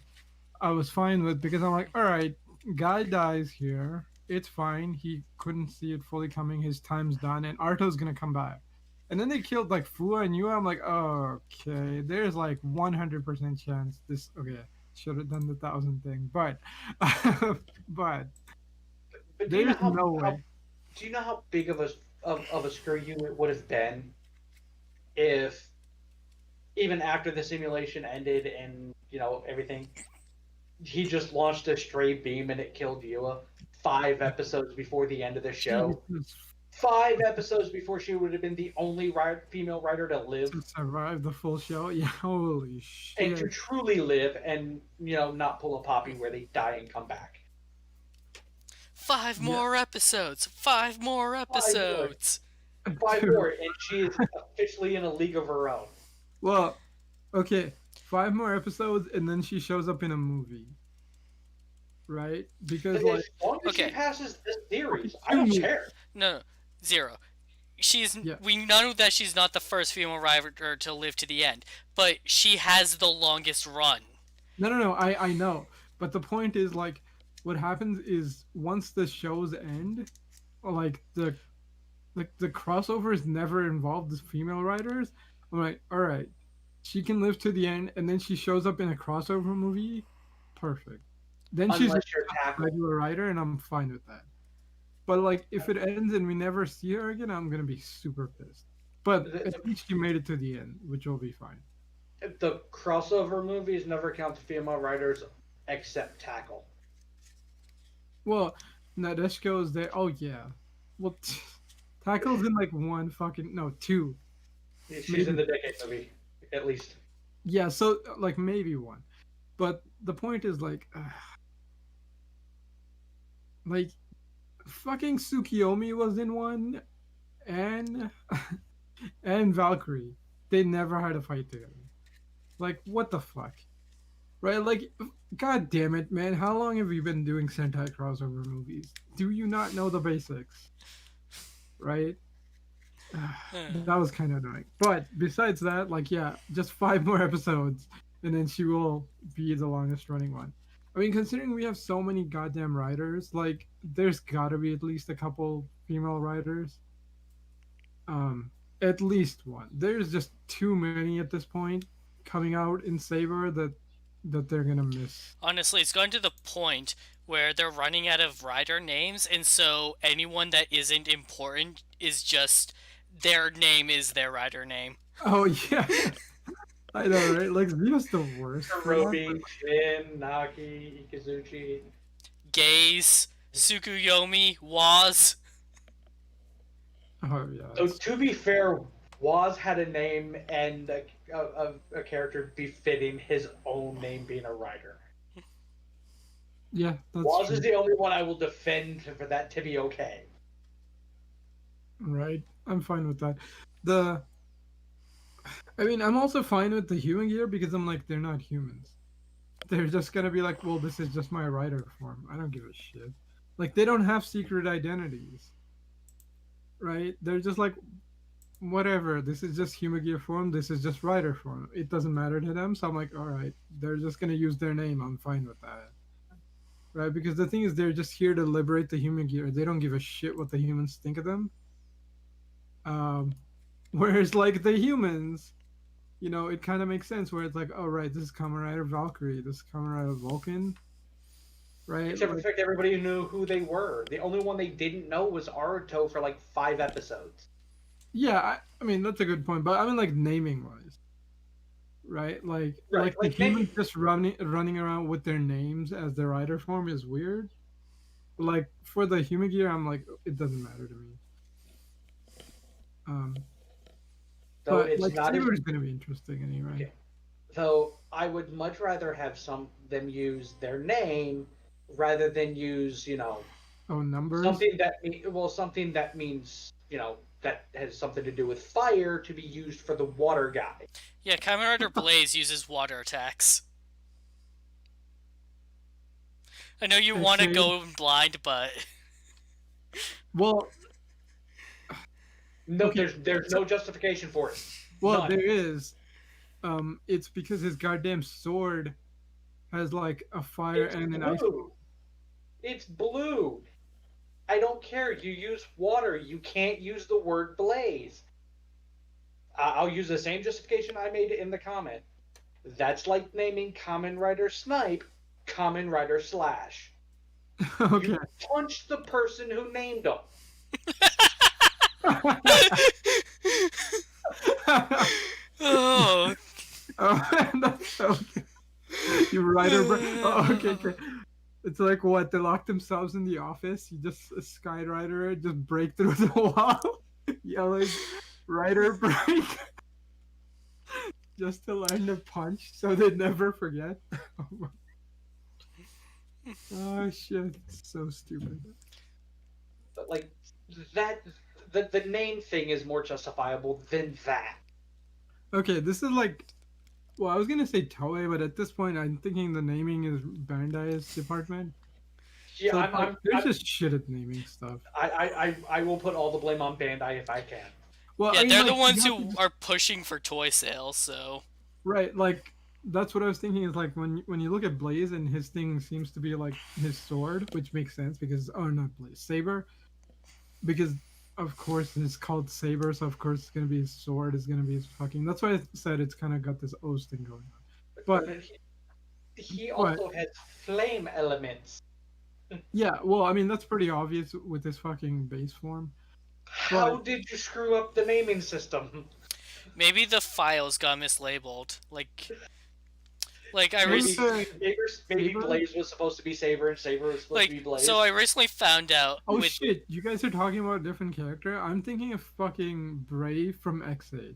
S3: I was fine with because I'm like, all right, Guy dies here, it's fine. He couldn't see it fully coming. His time's done, and Arto's gonna come back. And then they killed like Fua and Yua. I'm like, oh, okay, there's like 100% chance this. Okay, should have done the 1,000 thing, but but
S1: But do you know
S3: there's no
S1: how
S3: way.
S1: do you know how big of a screw you it would have been if even after the simulation ended and everything, he just launched a stray beam and it killed Yua 5 episodes before the end of the show.
S3: Jesus,
S1: 5 episodes before she would have been the only female writer to live
S3: to survive the full show. Yeah, holy
S1: and to
S3: shit.
S1: truly live and not pull a Poppy where they die and come back.
S2: 5
S3: Yeah,
S2: more episodes. 5 more
S1: 5 more,
S2: episodes.
S1: 5 more, and she is officially in a league of her own.
S3: Well, okay, 5 more episodes, and then she shows up in a movie, right? Because like,
S1: As long as she
S2: Okay.
S1: passes this series, I
S3: two
S1: don't
S3: movies.
S1: care.
S2: No, Zero. She's.
S3: Yeah.
S2: We know that she's not the first female rider to live to the end, but she has the longest run.
S3: No. I know, but the point is like, what happens is once the shows end, or like the crossovers never involve the female writers. I'm like, all right, she can live to the end, and then she shows up in a crossover movie. Perfect. Then she's a
S1: Unless you're tackled.
S3: regular writer, and I'm fine with that. But like, if it ends and we never see her again, I'm gonna be super pissed. But
S1: The,
S3: at least she made it to the end, which will be fine.
S1: the crossover movies never count the female writers except Tackle.
S3: Well, Nadeshko is there. Oh yeah. Well, Tackle's in like one fucking no two,
S1: She's in
S3: maybe.
S1: the Decade movie, at least.
S3: Yeah, so like maybe one. But the point is like fucking Tsukiyomi was in one, and and Valkyrie. They never had a fight together. Like what the fuck? right? Like, god damn it, man! How long have you been doing Sentai crossover movies? Do you not know the basics, right? That was kind of annoying. But besides that, like, yeah, just 5 more episodes, and then she will be the longest running one. I mean, considering we have so many goddamn writers, like, there's gotta be at least a couple female writers. Um, at least one. There's just too many at this point coming out in Saber that they're gonna miss.
S2: Honestly, it's gotten to the point where they're running out of rider names, and so anyone that isn't important is just their name is their rider name.
S3: Oh yeah, I know, right? Like Zio's the worst for that.
S1: Hirobi, Shin, Nagi, Ikazuchi.
S2: Gaze, Tsukuyomi, Waz.
S3: Oh yeah.
S1: So to be fair, Waz had a name and a character befitting his own name being a writer.
S3: Yeah, that's
S1: Waz
S3: true.
S1: is the only one I will defend for that to be okay.
S3: Right. I'm fine with that. The I mean, I'm also fine with the human gear because I'm like they're not humans. They're just gonna be like, well, this is just my rider form. I don't give a shit. Like they don't have secret identities, right? They're just like, whatever. This is just human gear form. This is just rider form. It doesn't matter to them. So I'm like, all right. They're just gonna use their name. I'm fine with that, right? Because the thing is, they're just here to liberate the human gear. They don't give a shit what the humans think of them. Um, whereas like the humans, it kind of makes sense where it's like, oh right, this is Kamen Rider Valkyrie, this is Kamen Rider Vulcan, right?
S1: Except for the
S3: Like,
S1: fact everybody knew who they were. The only one they didn't know was Aruto for like 5 episodes.
S3: yeah, I mean that's a good point, but I mean like naming wise, right?
S1: Right,
S3: Like the
S1: like maybe
S3: humans just running around with their names as their rider form is weird. Like for the human gear, I'm like it doesn't matter to me. Um,
S1: though
S3: but
S1: it's
S3: like
S1: not as
S3: Saber is gonna be interesting anyway.
S1: okay. Though I would much rather have them use their name rather than use
S3: Oh, numbers.
S1: something that something that means that has something to do with fire to be used for the water guy.
S2: Yeah, Kamen Rider Blaze uses water attacks. I know you want to
S3: Actually,
S2: go blind, but
S3: well,
S1: No,
S3: okay,
S1: there's
S3: so,
S1: no justification for it.
S3: well,
S1: None.
S3: there is. It's because his goddamn sword has like a fire
S1: It's
S3: and an ice.
S1: blue. It's blue. I don't care. You use water. You can't use the word blaze. I'll use the same justification I made in the comment. That's like naming Kamen Rider Snipe Kamen Rider Slash.
S3: Okay.
S1: You punch the person who named him.
S2: oh,
S3: Oh, that's okay. You rider. Oh, okay, okay. It's like what they lock themselves in the office. You just a skyrider just break through the wall, yelling, "Rider break!" just to learn to punch, so they never forget. Oh shit! So stupid.
S1: But like that, the name thing is more justifiable than that.
S3: Okay, this is like. Well, I was gonna say Toei, but at this point, I'm thinking the naming is Bandai's department.
S1: Yeah,
S3: So like, they're just shit at naming stuff.
S1: I will put all the blame on Bandai if I can.
S3: Well,
S2: yeah,
S3: I mean,
S2: they're
S3: like,
S2: the ones
S3: you have
S2: who
S3: to
S2: are pushing for toy sales. So
S3: right, like that's what I was thinking. Is like when you look at Blaze and his thing seems to be like his sword, which makes sense because not Blaze, Saber, because of course it's called Saber, so of course it's gonna be his sword. Is gonna be his fucking. That's why I said it's kind of got this O's thing going on. But
S1: He
S3: but
S1: also has flame elements.
S3: yeah, well, I mean that's pretty obvious with his fucking base form.
S1: How did you screw up the naming system?
S2: maybe the files got mislabeled. Like I
S3: Maybe
S2: recently,
S1: Maybe
S3: Saber?
S1: Blaze was supposed to be Saber and Saber was supposed to be Blaze.
S2: so I recently found out
S3: Oh
S2: with
S3: shit! You guys are talking about a different character. I'm thinking of fucking Brave from X-Aid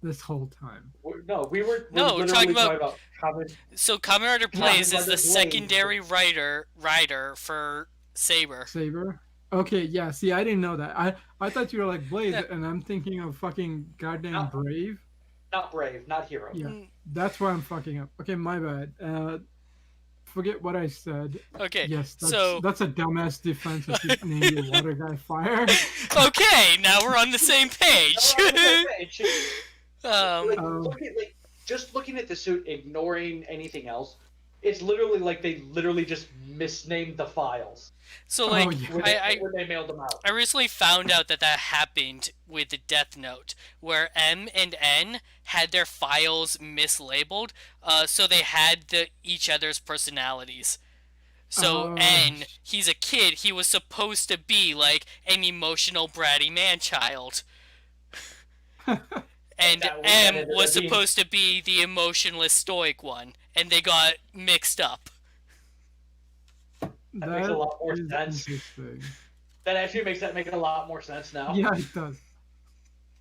S3: this whole time.
S1: No, we're
S2: No, we're
S1: literally
S2: talking about
S1: Kamen.
S2: so Kamen Rider Blaze is
S1: Rider
S2: the
S1: Blaze.
S2: secondary rider for Saber.
S3: Saber. Okay, yeah. See, I didn't know that. I thought you were like Blaze, and I'm thinking of fucking goddamn
S1: No.
S3: Brave.
S1: Not Brave, not Hero.
S3: Yeah, that's why I'm fucking up. Okay, my bad. Forget what I said.
S2: Okay,
S3: Yes,
S2: so
S3: that's a dumbass defense if you name your water guy Fire.
S2: okay, now we're on the same page.
S1: like,
S3: Um,
S1: just looking at the suit, ignoring anything else, it's literally like they literally just misnamed the files
S2: So
S3: Oh,
S2: like
S3: yeah.
S1: when they mailed them out.
S2: I recently found out that happened with the Death Note, where M and N had their files mislabeled, so they had each other's personalities. So N, he's a kid. He was supposed to be like an emotional, bratty man-child, and
S1: That
S2: M
S1: ended
S2: was
S1: up being-
S2: supposed to be the emotionless, stoic one, and they got mixed up.
S1: That makes a lot more
S3: is
S1: sense.
S3: interesting.
S1: That actually makes that make a lot more sense now.
S3: Yeah, it does.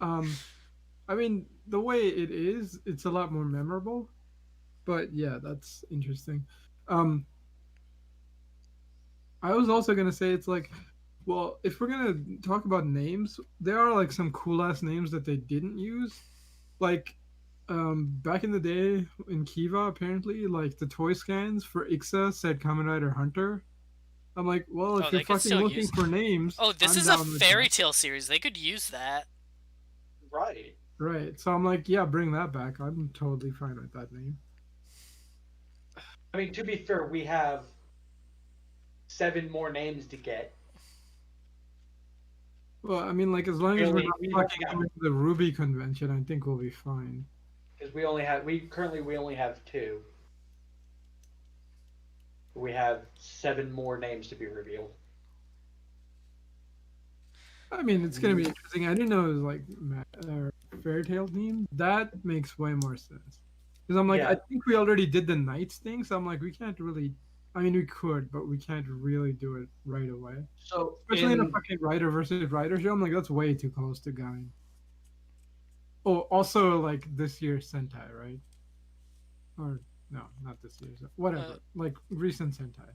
S3: I mean, the way it is, it's a lot more memorable. But yeah, that's interesting. I was also gonna say it's like, well, if we're gonna talk about names, there are like some cool ass names that they didn't use. Like, back in the day in Kiva, apparently, like the toy scans for Ixa said Kamen Rider Hunter. I'm like, well, if
S2: Oh,
S3: you're
S2: they could
S3: fucking
S2: still
S3: looking
S2: use.
S3: for names,
S2: Oh, this
S3: I'm
S2: is a
S3: down with
S2: fairy
S3: that.
S2: tale series. They could use that.
S1: Right.
S3: Right. So I'm like, yeah, bring that back. I'm totally fine with that name.
S1: I mean, to be fair, we have 7 more names to get.
S3: Well, I mean, like as long as we're
S1: Really,
S3: not
S1: we
S3: fucking
S1: got-
S3: going to the Ruby convention, I think we'll be fine.
S1: Because we only have 2. We have 7 more names to be revealed.
S3: I mean, it's gonna be interesting. I didn't know it was like fairy tale theme. That makes way more sense. Because I'm like,
S1: Yeah.
S3: I think we already did the knights thing, so I'm like, we can't really. I mean, we could, but we can't really do it right away.
S1: So
S3: Especially in a fucking writer versus writer show. I'm like, that's way too close to going. Oh, also like this year's Sentai, right? Or no, not this year's. Whatever. Like recent Sentai.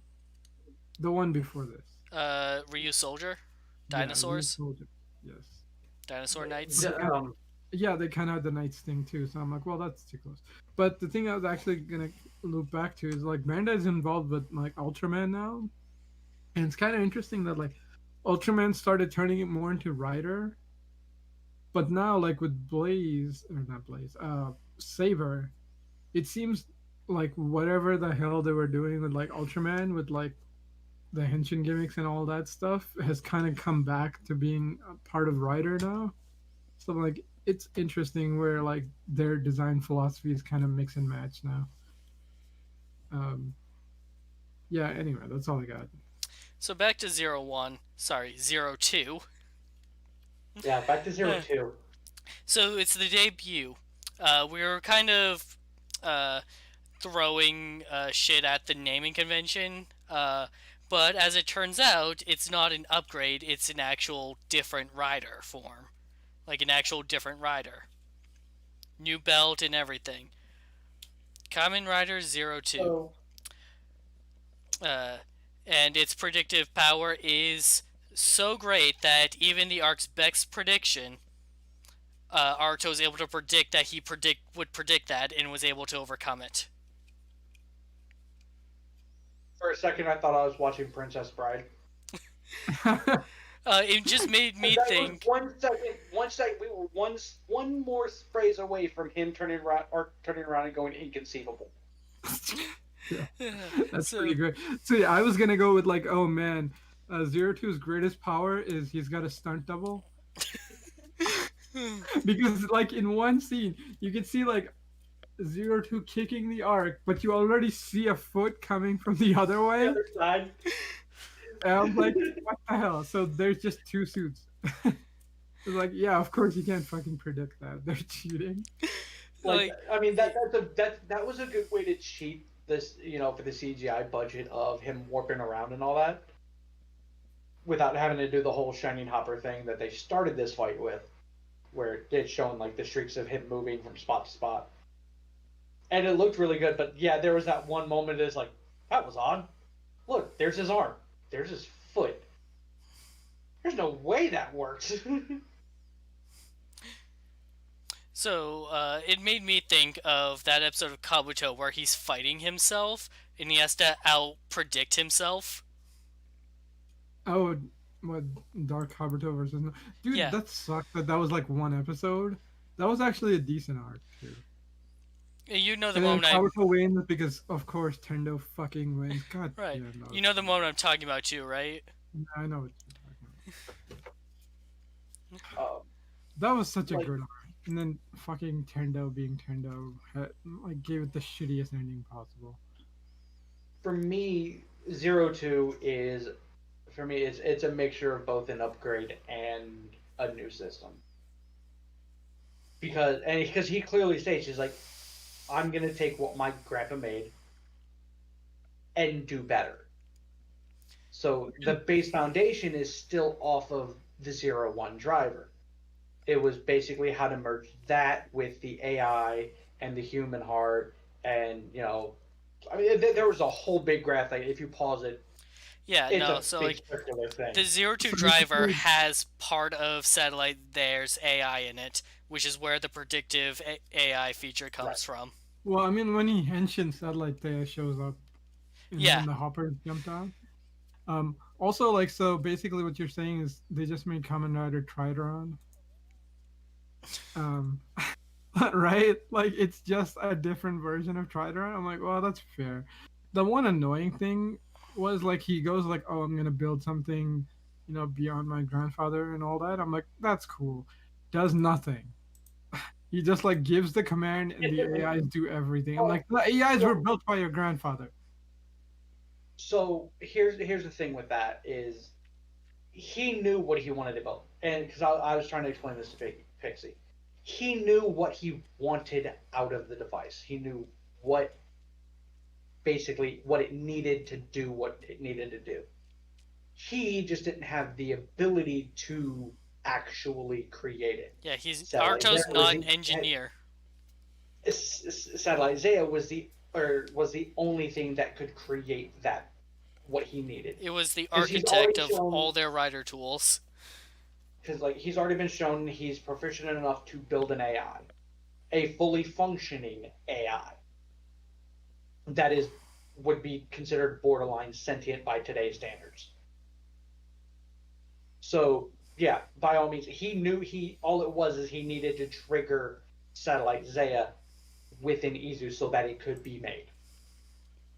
S3: The one before this.
S2: Ryu Soldier,
S3: Yeah,
S2: dinosaurs,
S3: Soldier. Yes.
S2: dinosaur knights.
S3: Yeah, they kind of had the Knights thing too, so I'm like, well, that's too close. But the thing I was actually gonna loop back to is like Bandai's involved with like Ultraman now, and it's kind of interesting that like Ultraman started turning it more into Rider, but now like with Blaze or not Blaze, Saber, it seems like whatever the hell they were doing with like Ultraman with like the henshin gimmicks and all that stuff has kind of come back to being a part of Rider now. So like it's interesting where like their design philosophies kind of mix and match now. Yeah, anyway, that's all I got.
S2: So back to 01. Sorry, 02.
S1: Yeah, back to 02.
S2: So it's the debut. We were kind of throwing shit at the naming convention, but as it turns out, it's not an upgrade, it's an actual different rider form. Like an actual different rider. New belt and everything. Kamen Rider 02.
S1: So,
S2: And its predictive power is so great that even the arc's best prediction, Aruto was able to predict that he would predict that and was able to overcome it.
S1: for a second, I thought I was watching Princess Bride.
S2: It just made me
S1: That
S2: think.
S1: was one second, we were one more phrase away from him turning around and going inconceivable.
S3: That's
S2: So-
S3: pretty great. So yeah, I was gonna go with like, oh man, Zero Two's greatest power is he's got a stunt double. Because like in one scene, you can see like Zero Two kicking the arc, but you already see a foot coming from the other way.
S1: The other side.
S3: And I'm like, what the hell? So there's just 2 suits. It's like, yeah, of course you can't fucking predict that. They're cheating.
S1: Like, I mean, that was a good way to cheat this, for the CGI budget of him warping around and all that, without having to do the whole Shining Hopper thing that they started this fight with, where it's showing like the streaks of him moving from spot to spot, and it looked really good. But yeah, there was that one moment that's like, that was odd. Look, there's his arm, there's his foot. There's no way that works.
S2: So it made me think of that episode of Kabuto where he's fighting himself and he has to out predict himself.
S3: Oh, what Dark Haberto versus dude?
S2: Yeah,
S3: That sucked. That was like one episode. That was actually a decent arc too.
S2: you know the
S3: And then
S2: moment I
S3: Kabuto wins because of course Tendo fucking wins. God
S2: right.
S3: damn, that
S2: You
S3: was
S2: know the
S3: stupid.
S2: moment I'm talking about too, right?
S3: Yeah, I know what you're talking about.
S1: Um,
S3: That was such a
S1: like
S3: good arc. And then fucking Tendo being Tendo like gave it the shittiest ending possible.
S1: for me, Zero Two is for me it's a mixture of both an upgrade and a new system because he clearly states he's like I'm gonna take what my grandpa made and do better. So the base foundation is still off of the Zero-One driver. It was basically how to merge that with the AI and the human heart, and I mean, there was a whole big graph. Like if you pause it,
S2: Yeah,
S1: it's
S2: no.
S1: a
S2: So
S1: big
S2: like
S1: circular thing.
S2: the Zero Two
S3: So
S2: driver
S3: basically,
S2: has part of satellite there's AI in it, which is where the predictive AI feature
S1: Right.
S2: comes from.
S3: well, I mean, when he Henshin Satellite Thea shows up and
S2: Yeah,
S3: then the hoppers jumped out. Also, like, so basically, what you're saying is they just made Kamen Rider Trideron. Um, right? Like, it's just a different version of Trideron. I'm like, well, that's fair. The one annoying thing was like he goes like, oh, I'm gonna build something, beyond my grandfather and all that. I'm like, that's cool. Does nothing. He just like gives the command and the AIs do everything. I'm
S1: Oh,
S3: like, the AIs were
S1: so
S3: built by your grandfather.
S1: here's the thing with that is he knew what he wanted to build, and because I was trying to explain this to Pixie, he knew what he wanted out of the device. He knew what basically what it needed to do, what it needed to do. He just didn't have the ability to actually create it.
S2: yeah. He's
S1: Satellite
S2: Arto's
S1: Zero was
S2: not an
S1: the
S2: engineer.
S1: Satellite Zero was the only thing that could create that what he needed
S2: It was the
S1: because he's
S2: architect
S1: already
S2: of
S1: shown
S2: all their rider tools.
S1: because like he's already been shown he's proficient enough to build an AI, a fully functioning AI that is would be considered borderline sentient by today's standards. So yeah, by all means, he knew he all it was is he needed to trigger satellite Zaya within Izu so that it could be made.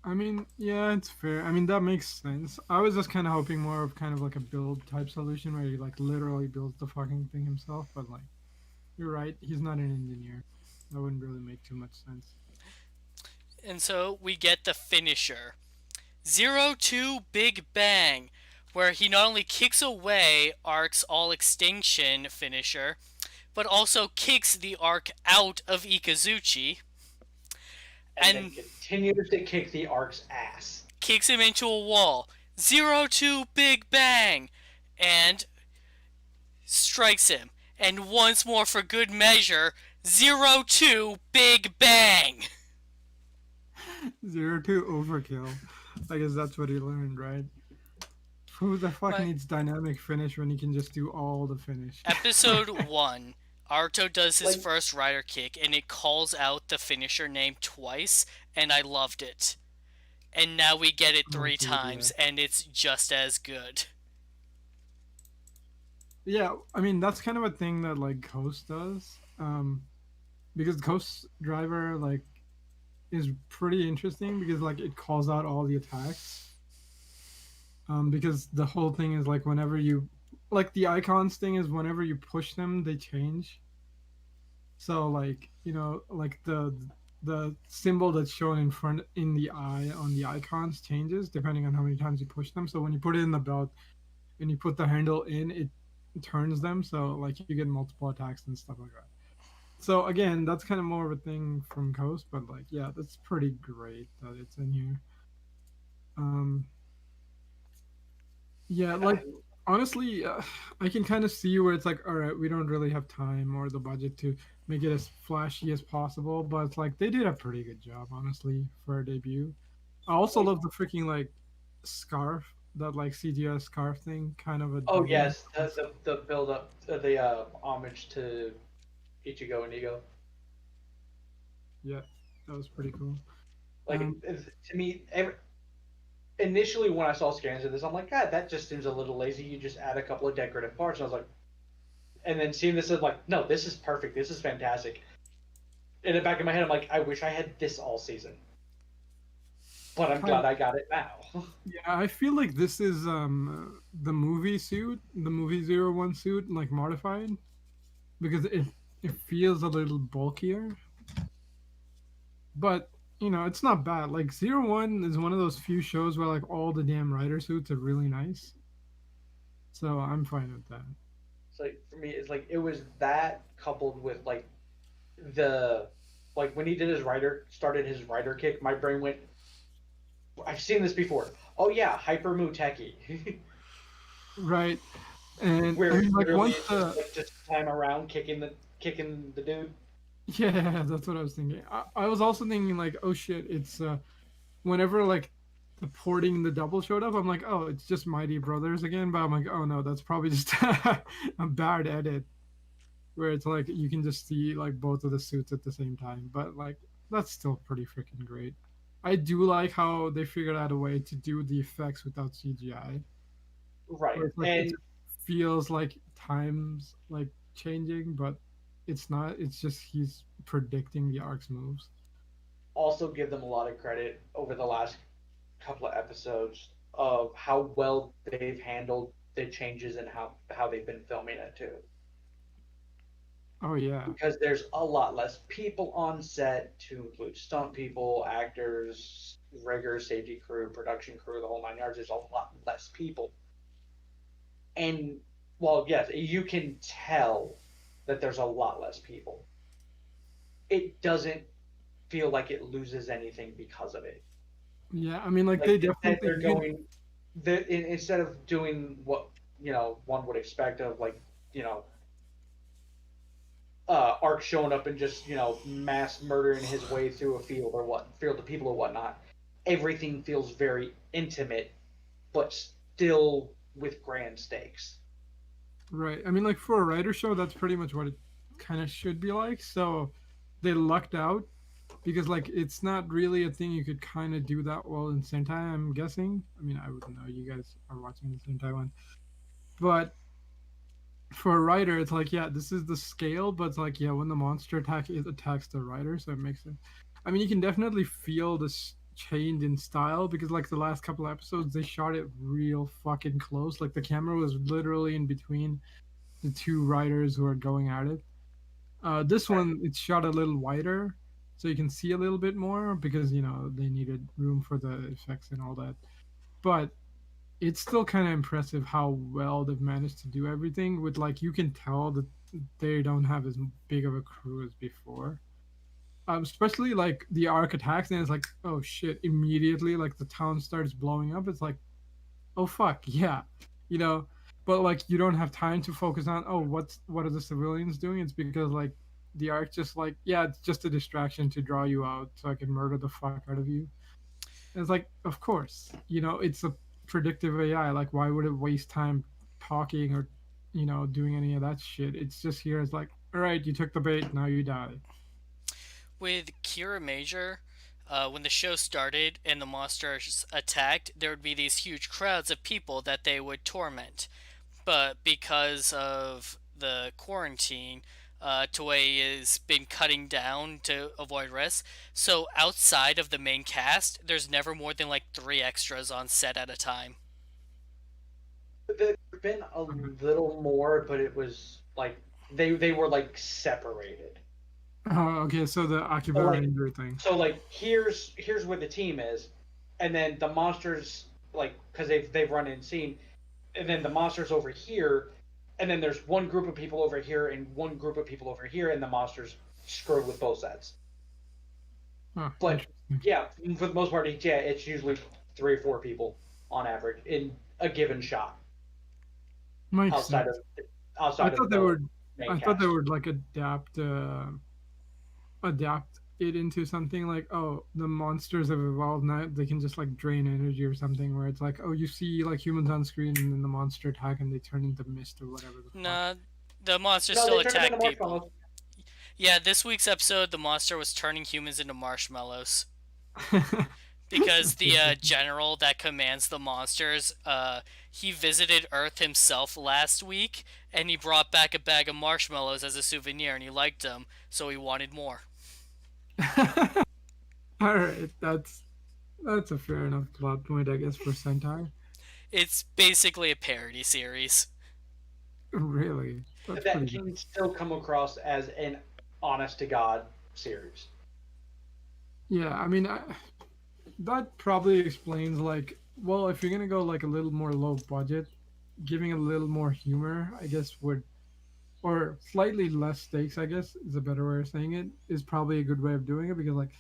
S3: I mean, yeah, it's fair. I mean, that makes sense. I was just kind of hoping more of kind of like a build type solution where he like literally builds the fucking thing himself. But like, you're right. He's not an engineer. That wouldn't really make too much sense.
S2: And so we get the finisher. Zero Two Big Bang, where he not only kicks away Ark's All Extinction finisher, but also kicks the Ark out of Ikazuchi
S1: And then
S2: and
S1: continues to kick the Ark's ass.
S2: kicks him into a wall. Zero Two Big Bang! And strikes him. And once more for good measure, Zero Two Big Bang!
S3: 0-2 overkill. I guess that's what he learned, right? Who the fuck
S2: My
S3: needs dynamic finish when he can just do all the finish?
S2: episode 1. Arto does his
S1: Like
S2: first rider kick and it calls out the finisher name twice, and I loved it. And now we get it
S3: Oh,
S2: three
S3: dude, yeah.
S2: times, and it's just as good.
S3: Yeah, I mean that's kind of a thing that like Coast does. Because Coast Driver like is pretty interesting because like it calls out all the attacks. Because the whole thing is like whenever you like the icons thing is whenever you push them they change. So like like the symbol that's shown in front in the eye on the icons changes depending on how many times you push them. So when you put it in the belt and you put the handle in, it turns them. So like you get multiple attacks and stuff like that. So again, that's kind of more of a thing from Coast, but like yeah, that's pretty great that it's in here. Um, yeah,
S1: and
S3: like honestly, I can kind of see where it's like, all right, we don't really have time or the budget to make it as flashy as possible, but it's like they did a pretty good job, honestly, for a debut. I also
S1: like
S3: love the freaking like scarf, that like CGI scarf thing, kind of a
S1: oh
S3: double.
S1: yes, the build up the homage to Ichigo and Ego.
S3: Yeah, that was pretty cool.
S1: Like to me, initially when I saw scans of this, I'm like, God, that just seems a little lazy. You just add a couple of decorative parts. And I was like, and then seeing this, I'm like, no, this is perfect. This is fantastic. In the back of my head, I'm like, I wish I had this all season, but I'm glad I got it now.
S3: Yeah, I feel like this is the movie suit, the movie Zero-One suit, like modified because it feels a little bulkier. But it's not bad. Like Zero-One is one of those few shows where like all the damn rider suits are really nice. So I'm fine with that.
S1: So for me, it's like it was that coupled with the when he did his rider started his rider kick, my brain went, I've seen this before. Oh yeah, Hyper Muteki.
S3: Right. And I
S1: Where
S3: mean like
S1: literally
S3: once
S1: it's
S3: the
S1: just time around kicking the dude.
S3: yeah, that's what I was thinking. I was also thinking like, oh shit, it's whenever like the porting the double showed up, I'm like, oh, it's just Mighty Brothers again. But I'm like, oh no, that's probably just a bad edit where it's like you can just see like both of the suits at the same time. But like that's still pretty freaking great. I do like how they figured out a way to do the effects without CGI,
S1: Right.
S3: where it's like it
S1: And
S3: just feels like times like changing, but it's not. It's just he's predicting the arc's moves.
S1: also give them a lot of credit over the last couple of episodes of how well they've handled the changes and how they've been filming it too.
S3: Oh yeah,
S1: Because there's a lot less people on set to include stunt people, actors, rigger, safety crew, production crew, the whole nine yards. There's a lot less people. And well, yes, you can tell that there's a lot less people. It doesn't feel like it loses anything because of it.
S3: yeah. I mean, like
S1: Like
S3: they
S1: instead
S3: definitely
S1: they're going, instead of doing what one would expect of you know Ark showing up and just mass murdering his way through a field of people or whatnot. Everything feels very intimate, but still with grand stakes.
S3: right. I mean, like for a writer show, that's pretty much what it kind of should be like. So they lucked out because like it's not really a thing you could kind of do that well in Sentai. I'm guessing. I mean, I wouldn't know. You guys are watching the Sentai one, but for a writer, it's like yeah, this is the scale, but it's like yeah, when the monster attack it attacks the writer, so it makes it. I mean, you can definitely feel this change in style because like the last couple episodes, they shot it real fucking close. Like the camera was literally in between the two writers who are going at it. This
S1: Right.
S3: one it's shot a little wider, so you can see a little bit more because they needed room for the effects and all that. But it's still kind of impressive how well they've managed to do everything. With like you can tell that they don't have as big of a crew as before. Especially like the arc attacks, and it's like oh shit! Immediately, like the town starts blowing up. It's like oh fuck yeah, you know. But like you don't have time to focus on oh what are the civilians doing? It's because like the arc just like yeah, it's just a distraction to draw you out so I can murder the fuck out of you. And it's like of course it's a predictive AI. Like why would it waste time talking or doing any of that shit? It's just here as like all right, you took the bait, now you die.
S2: With Kira Major, when the show started and the monsters attacked, there would be these huge crowds of people that they would torment. But because of the quarantine, Toei has been cutting down to avoid risks. So outside of the main cast, there's never more than like 3 extras on set at a time.
S1: There's been a
S3: Okay.
S1: little more, but it was like they were like separated.
S3: Oh, okay, so the
S1: So
S3: Akiba Ranger thing.
S1: here's where the team is, and then the monsters because they've run in scene, and then the monsters over here, and then there's one group of people over here and one group of people over here, and the monsters screw with both sets.
S3: Oh,
S1: But
S3: interesting.
S1: yeah, for the most part, yeah, it's usually 3 or 4 people on average in a given shot
S3: Makes
S1: outside
S3: sense.
S1: of
S3: I
S1: outside of
S3: thought they
S1: the
S3: would.
S1: main
S3: I thought they
S1: cast.
S3: would like adapt it into something like oh the monsters have evolved now they can just like drain energy or something where it's like oh you see like humans on screen and then the monster attack and they turn into mist or whatever the fuck.
S2: Nah, the monsters
S1: No,
S2: still
S1: they turn them into
S2: attack people.
S1: marshmallows.
S2: Yeah, this week's episode, the monster was turning humans into marshmallows. Because
S3: That's
S2: the
S3: interesting.
S2: general that commands the monsters, he visited Earth himself last week, and he brought back a bag of marshmallows as a souvenir, and he liked them, so he wanted more.
S3: All right, that's a fair enough plot point, I guess, for Sentai.
S2: It's basically a parody series.
S3: Really, that's
S1: That
S3: pretty
S1: can
S3: good.
S1: still come across as an honest to God series.
S3: Yeah, I mean, that probably explains like, well, if you're gonna go like a little more low budget, giving a little more humor, I guess would, or slightly less stakes, I guess is a better way of saying it, is probably a good way of doing it because like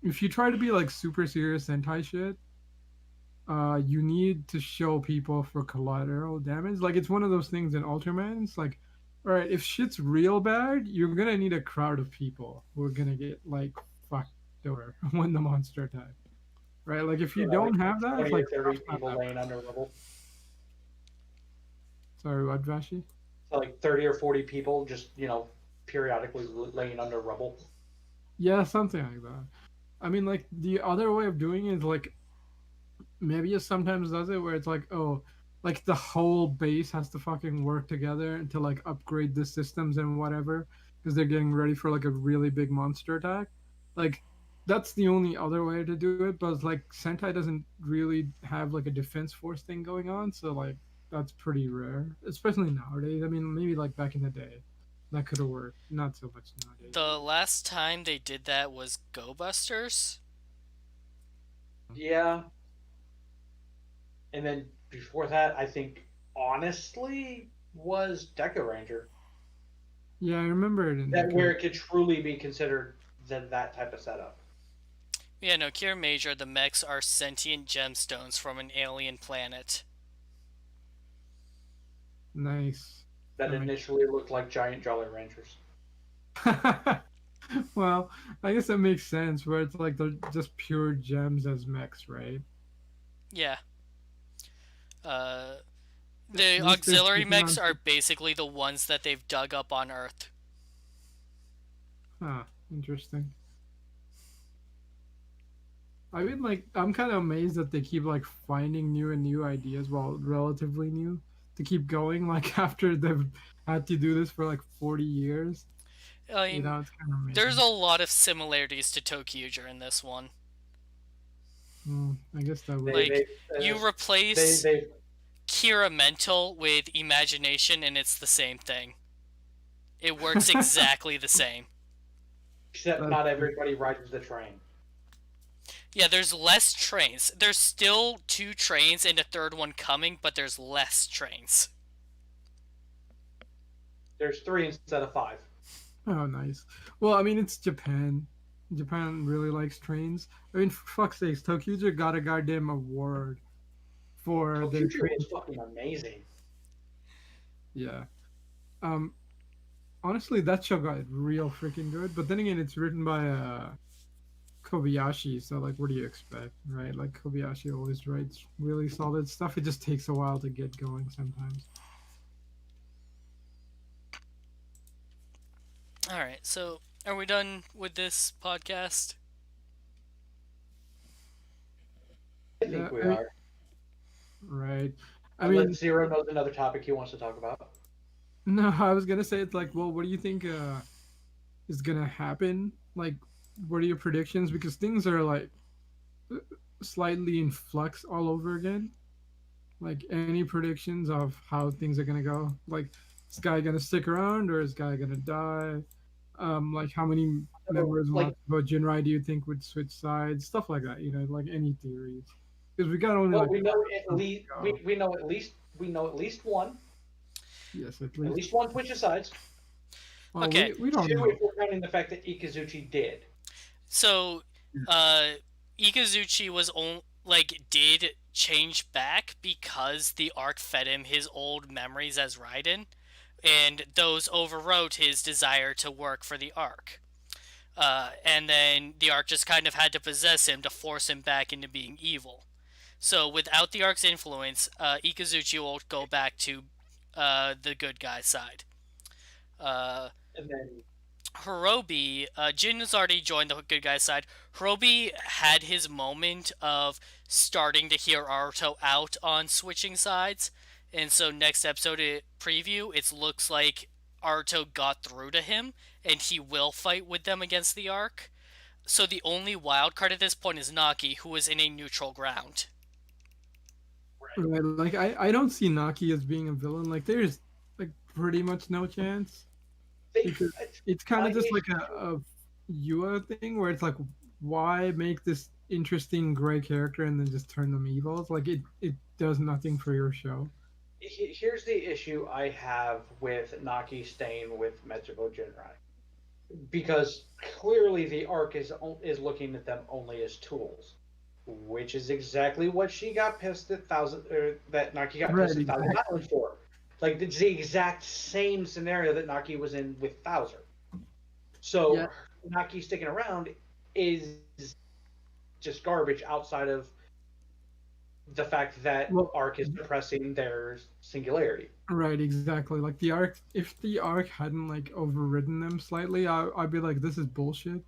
S3: if you try to be like super serious Sentai shit, you need to show people for collateral damage. Like it's one of those things in Ultraman. It's like, all right, if shit's real bad, you're gonna need a crowd of people who are gonna get like fucked over when the monster attacks. Right? Like if you
S1: You know, like
S3: don't have that, it's
S1: 20 or
S3: like
S1: 30
S3: stuff's not
S1: people
S3: that
S1: laying under rubble.
S3: bad. Sorry, what, Vashi?
S1: So like 30 or 40 people just, periodically laying under rubble.
S3: Yeah, something like that. I mean, like the other way of doing it is like maybe it sometimes does it where it's like, oh, like the whole base has to fucking work together to like upgrade the systems and whatever because they're getting ready for like a really big monster attack. Like that's the only other way to do it, but like Sentai doesn't really have like a defense force thing going on, so like that's pretty rare, especially nowadays. I mean, maybe like back in the day, that could have worked. Not so much nowadays.
S2: The last time they did that was Go Busters.
S1: Yeah. And then before that, I think, honestly, was Deca Ranger.
S3: Yeah, I remember it in
S1: That where
S3: Deku.
S1: it could truly be considered that type of setup.
S2: Yeah, no, Kira Major, the mechs are sentient gemstones from an alien planet.
S3: Nice.
S1: That
S3: That makes
S1: initially looked like giant Jolly Ranchers.
S3: well, I guess that makes sense. Where it's like they're just pure gems as mechs, right?
S2: Yeah. Uh,
S3: At
S2: the
S3: least they're
S2: auxiliary
S3: sticking
S2: mechs
S3: on.
S2: are basically the ones that they've dug up on Earth.
S3: Huh, interesting. I mean, like, I'm kind of amazed that they keep like finding new and new ideas, well, relatively new, to keep going. Like after they've had to do this for like 40 years,
S2: I mean,
S3: it's kind of
S2: there's
S3: amazing.
S2: a lot of similarities to Tokyuger in this one.
S3: I guess that would.
S1: They
S2: Like,
S1: they
S2: you
S1: they
S2: replace
S1: they
S2: Kira mental with imagination, and it's the same thing. It works exactly the same.
S1: except
S3: That's
S1: not
S3: true.
S1: everybody rides the train.
S2: Yeah, there's less trains. There's still two trains and a third one coming, but there's less trains.
S1: There's three instead of five.
S3: Oh, nice. Well, I mean, it's Japan. Japan really likes trains. I mean, for fuck's sakes, Tokyuja got a goddamn award for their
S1: Tokuchi
S3: train.
S1: was fucking amazing.
S3: Yeah. Um. Honestly, that show got real freaking good. But then again, it's written by Kobayashi, so like, what do you expect, right? Like Kobayashi always writes really solid stuff. It just takes a while to get going sometimes.
S2: Alright, so are we done with this podcast?
S1: I
S3: Yeah.
S1: think we
S3: I mean,
S1: are.
S3: right. I
S1: Unless
S3: mean,
S1: Zero knows another topic he wants to talk about.
S3: no, I was gonna say it's like, well, what do you think is gonna happen? Like, what are your predictions? Because things are like slightly in flux all over again. Like, any predictions of how things are gonna go? Like, is Guy gonna stick around or is Guy gonna die? Like, how many
S1: So,
S3: members
S1: like,
S3: about Jinrai do you think would switch sides? Stuff like that. Like any theories? Because we got only
S1: well,
S3: like
S1: we know at
S3: 4 episodes
S1: least
S3: to go.
S1: we know at least one.
S3: Yes,
S1: At least one switches sides.
S3: well,
S2: Okay,
S3: we don't
S1: Two,
S3: know.
S1: if we're counting the fact that Ikazuchi did.
S2: so uh Ikazuchi was did change back because the arc fed him his old memories as Raiden, and those overwrote his desire to work for the arc. And then the arc just kind of had to possess him to force him back into being evil. So without the arc's influence, Ikazuchi will go back to the good guy side. Uh,
S1: And then
S2: Hirobi, Jin has already joined the good guy side. Hirobi had his moment of starting to hear Aruto out on switching sides, and so next episode preview, it looks like Aruto got through to him, and he will fight with them against the Arc. So the only wild card at this point is Naki, who is in a neutral ground.
S3: Right, like I don't see Naki as being a villain. Like there's like pretty much no chance
S1: They,
S3: because it's kind
S1: my
S3: of just like
S1: issue,
S3: a Yua thing where it's like why make this interesting gray character and then just turn them evil? It's like it does nothing for your show.
S1: here's the issue I have with Naki staying with Metsuko Jinrai, because clearly the arc is looking at them only as tools, which is exactly what she got pissed at that Naki got
S3: Right,
S1: pissed at Thousand
S3: exactly.
S1: Island for. Like it's the exact same scenario that Naki was in with Thouser.
S3: Yeah,
S1: So Naki sticking around is just garbage outside of the fact that
S3: well,
S1: Arc is suppressing their singularity.
S3: right, exactly. Like the arc, if the arc hadn't like overridden them slightly, I'd be like, this is bullshit.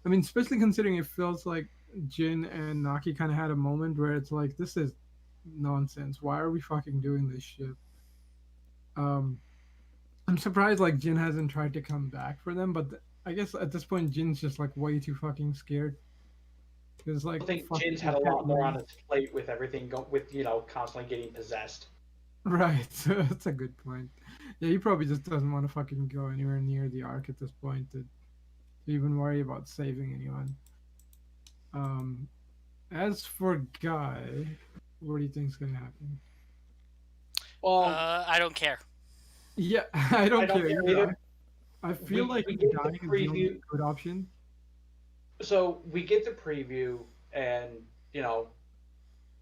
S3: I mean, especially considering it feels like Jin and Naki kind of had a moment where it's like, this is nonsense. Why are we fucking doing this shit? Um, I'm surprised like Jin hasn't tried to come back for them, but I guess at this point Jin's just like way too fucking scared. Because
S1: I
S3: like,
S1: think
S3: fuck,
S1: Jin's
S3: you
S1: had a
S3: can't
S1: lot more on
S3: lose.
S1: his plate with everything with constantly getting possessed.
S3: Right, that's a good point. Yeah, he probably just doesn't want to fucking go anywhere near the arc at this point to even worry about saving anyone. Um, as for Guy, what do you think's gonna happen?
S1: Well,
S2: I don't care.
S3: Yeah, I
S1: I
S3: don't
S1: don't
S3: care
S1: care
S3: either.
S1: either.
S3: I feel
S1: We
S3: like
S1: we get the
S3: dying is the only
S1: preview,
S3: good option.
S1: so we get the preview, and you know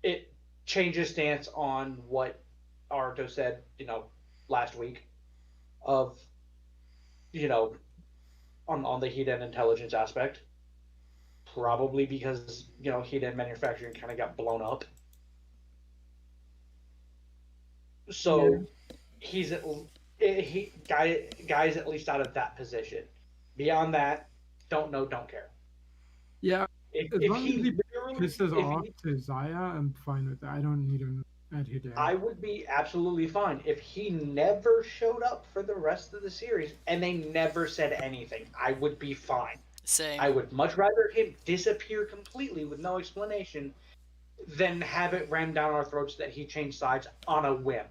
S1: it changes stance on what Arto said, last week of you know on the heat and intelligence aspect, probably because heat and manufacturing kind of got blown up.
S3: Yeah,
S1: So he's at guys at least out of that position. Beyond that, don't know, don't care.
S3: yeah. As
S1: If
S3: long as
S1: he
S3: he
S1: literally,
S3: pisses
S1: if
S3: off
S1: he,
S3: to Zaya, I'm fine with that. I don't need him at Hiden.
S1: I would be absolutely fine if he never showed up for the rest of the series and they never said anything. I would be fine.
S2: Same.
S1: I would much rather him disappear completely with no explanation than have it rammed down our throats that he changed sides on a whim.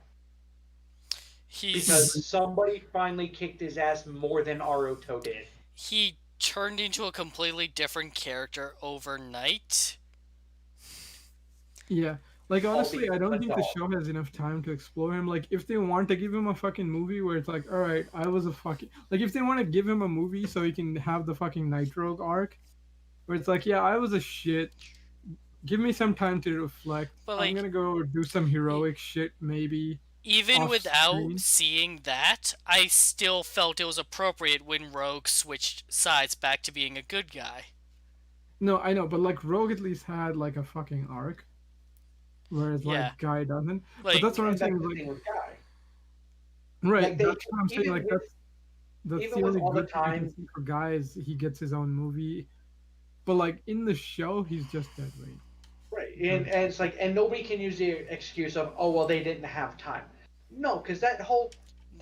S2: He's
S1: Because somebody finally kicked his ass more than Aruto did.
S2: he turned into a completely different character overnight.
S3: Yeah. Like
S1: All
S3: honestly,
S1: because
S3: I
S1: of
S3: don't
S1: a
S3: think the
S1: dog.
S3: show has enough time to explore him. Like if they want to give him a fucking movie where it's like, all right, I was a fucking like if they want to give him a movie so he can have the fucking Night Rogue arc where it's like, yeah, I was a shit. Give me some time to reflect.
S2: But
S3: I'm
S2: like
S3: gonna go do some heroic shit maybe
S2: even
S3: off
S2: without
S3: screen.
S2: seeing that, I still felt it was appropriate when Rogue switched sides back to being a good guy.
S3: No, I know, but like Rogue at least had like a fucking arc, whereas
S2: Yeah.
S3: like Guy doesn't. But
S2: Like
S3: that's what I'm
S1: And
S3: saying.
S1: that's
S3: Is
S1: the
S3: like,
S1: thing with Guy.
S3: right,
S1: Like
S3: that's what I'm saying.
S1: even
S3: Like
S1: with
S3: that's
S1: even
S3: the
S1: with
S3: only
S1: all the
S3: good thing I can
S1: time,
S3: see for Guy is he gets his own movie. But like in the show, he's just dead weight.
S1: right?
S3: Where
S1: And it's like, and nobody can use the excuse of, oh well, they didn't have time. No, because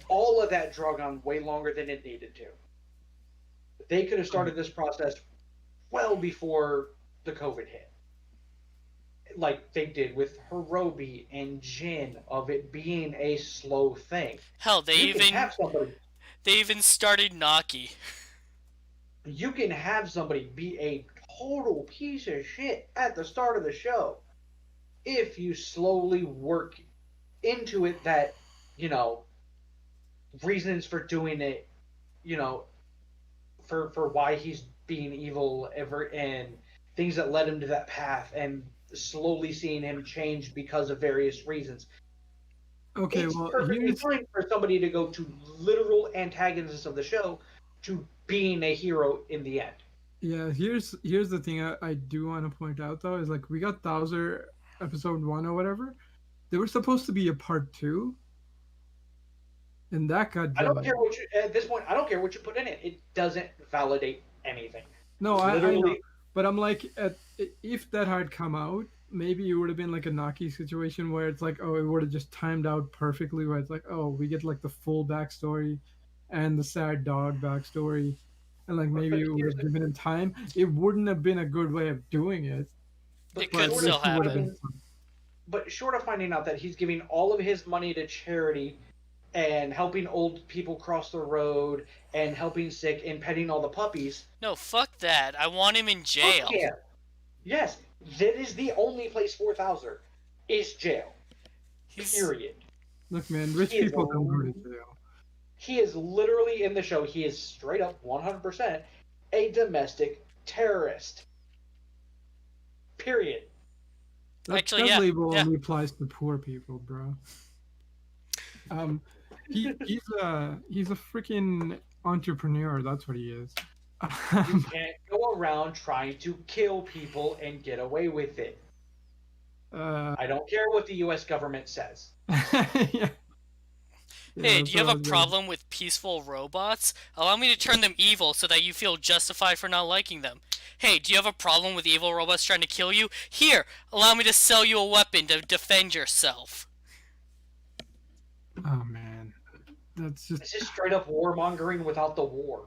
S1: all of that drug on way longer than it needed to. They could have started this process well before the COVID hit, like they did with Hirobi and Jin, of it being a slow thing.
S2: hell,
S1: You can have somebody
S2: they even started Naki.
S1: be a total piece of shit at the start of the show if you slowly work into it that you know reasons for doing it, you know for why he's being evil ever, and things that led him to that path, and slowly seeing him change because of various reasons.
S3: okay,
S1: It's
S3: well
S1: perfectly
S3: here's
S1: fine for somebody to go to literal antagonists of the show to being a hero in the end.
S3: yeah here's the thing I do want to point out though is like we got Thouser episode 1 or whatever. There was supposed to be a part 2, and that got
S1: I don't
S3: delayed.
S1: care what you at this point. I don't care what you put in it. It doesn't validate anything.
S3: No, I know,
S1: Literally,
S3: but I'm like, if that had come out, maybe it would have been like a Naki situation where it's like, oh, it would have just timed out perfectly. Where it's like, oh, we get like the full backstory, and the sad dog backstory, and like maybe
S1: but
S3: it would
S1: here's
S3: have
S1: the,
S3: given him time. It wouldn't have been a good way of doing it,
S1: but
S2: It
S3: but
S2: could
S3: at
S1: short of
S2: still
S3: least it would have
S2: happen.
S3: been
S1: finding,
S3: fun.
S1: but short of finding out that he's giving all of his money to charity and helping old people cross the road and helping sick and petting all the puppies.
S2: No, fuck that. I want him in
S1: Fuck
S2: jail.
S1: yeah. Yes, that is the only place for Thouser is jail.
S2: He's
S1: Period.
S3: Look, man, rich
S1: He is,
S3: people don't go to jail.
S1: he is literally in the show. He is straight up 100% a domestic terrorist. Period.
S2: Actually,
S3: That
S2: yeah,
S3: label
S2: yeah.
S3: only applies to poor people, bro. He's a freaking entrepreneur. That's what he is.
S1: You can't go around trying to kill people and get away with it.
S3: Uh,
S1: I don't care what the U.S. government says.
S3: yeah.
S2: Hey, do you have a
S3: so,
S2: problem with peaceful robots? Allow me to turn them evil so that you feel justified for not liking them. Hey, do you have a problem with evil robots trying to kill you? Here, allow me to sell you a weapon to defend yourself.
S3: Oh man, that's just.
S1: This is straight up warmongering without the war.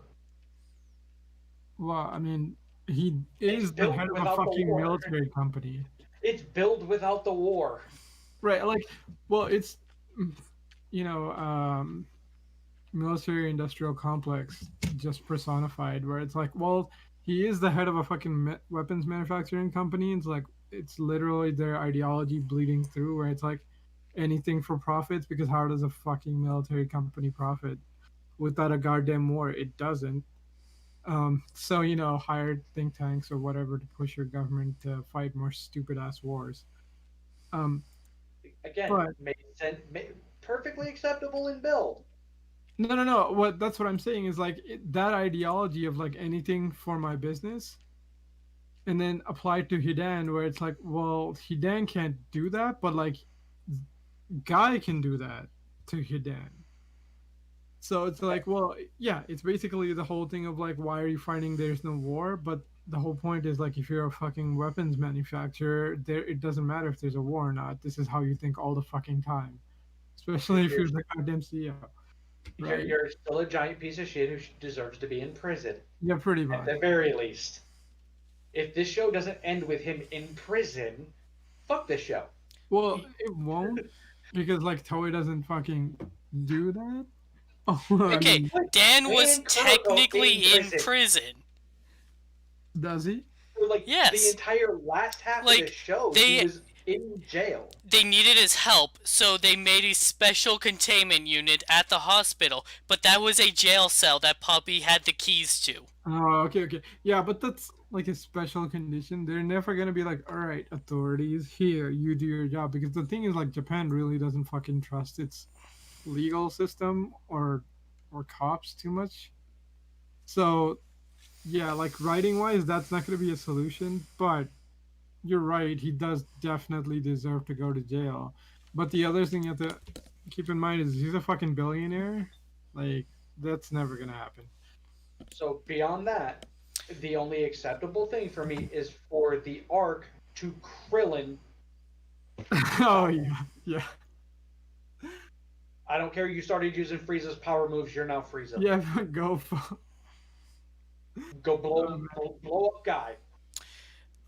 S3: Well, I mean, he
S1: It's
S3: is the
S1: built
S3: head of a
S1: without the
S3: fucking
S1: war.
S3: military company,
S1: It's built without the war.
S3: right? Like, well, it's you know, military industrial complex just personified, where it's like, well, he is the head of a fucking weapons manufacturing company. It's like it's literally their ideology bleeding through, where it's like anything for profits, because how does a fucking military company profit without a goddamn war? It doesn't. So hire think tanks or whatever to push your government to fight more stupid ass wars. Um,
S1: Again,
S3: but
S1: made sense, perfectly acceptable in build.
S3: no. That's what I'm saying is like that ideology of like anything for my business, and then applied to Hidan, where it's like, well, Hidan can't do that, but like Guy can do that to Hidan. So it's like, well, yeah, it's basically the whole thing of like, why are you fighting? There's no war, but the whole point is like, if you're a fucking weapons manufacturer, there it doesn't matter if there's a war or not. This is how you think all the fucking time, especially if
S1: You're,
S3: you're the goddamn CEO, right?
S1: you're still a giant piece of shit who deserves to be in prison,
S3: Yeah, pretty
S1: at
S3: much.
S1: the very least. If this show doesn't end with him in prison, fuck this show.
S3: Well, it won't because like Toei doesn't fucking do that. Oh, I
S2: Okay,
S3: mean,
S2: Dan was
S1: Dan Kuroko
S2: technically
S1: in
S2: in
S1: prison.
S2: prison.
S3: does he?
S1: For like
S2: Yes.
S1: the entire last half
S2: Like,
S1: of the show,
S2: they-
S1: he was in jail.
S2: They needed his help, so they made a special containment unit at the hospital, but that was a jail cell that Puppy had the keys to.
S3: Oh, okay. Yeah, but that's like a special condition. They're never gonna be like, all right, authorities, here, you do your job. Because the thing is, like, Japan really doesn't fucking trust its legal system or cops too much. So, yeah, like writing wise, that's not gonna be a solution. But you're right, he does definitely deserve to go to jail. But the other thing you have to keep in mind is he's a fucking billionaire. Like, that's never gonna happen.
S1: So beyond that, the only acceptable thing for me is for the arc to Krillin.
S3: Oh yeah.
S1: I don't care. You started using Frieza's power moves. You're now Frieza.
S3: Yeah, but go fuck.
S1: Go blow up Guy.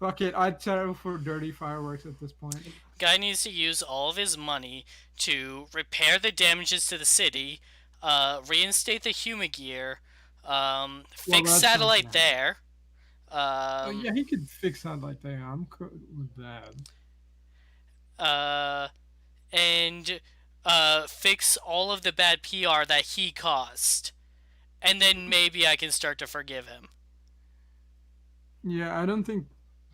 S3: Fuck it, I'd settle for dirty fireworks at this point.
S2: Guy needs to use all of his money to repair the damages to the city, reinstate the Humagear, fix
S3: that's
S2: satellite
S3: not
S2: there.
S3: Oh yeah, he could fix that like that. I'm cool with that.
S2: And fix all of the bad PR that he caused. And then maybe I can start to forgive him.
S3: Yeah, I don't think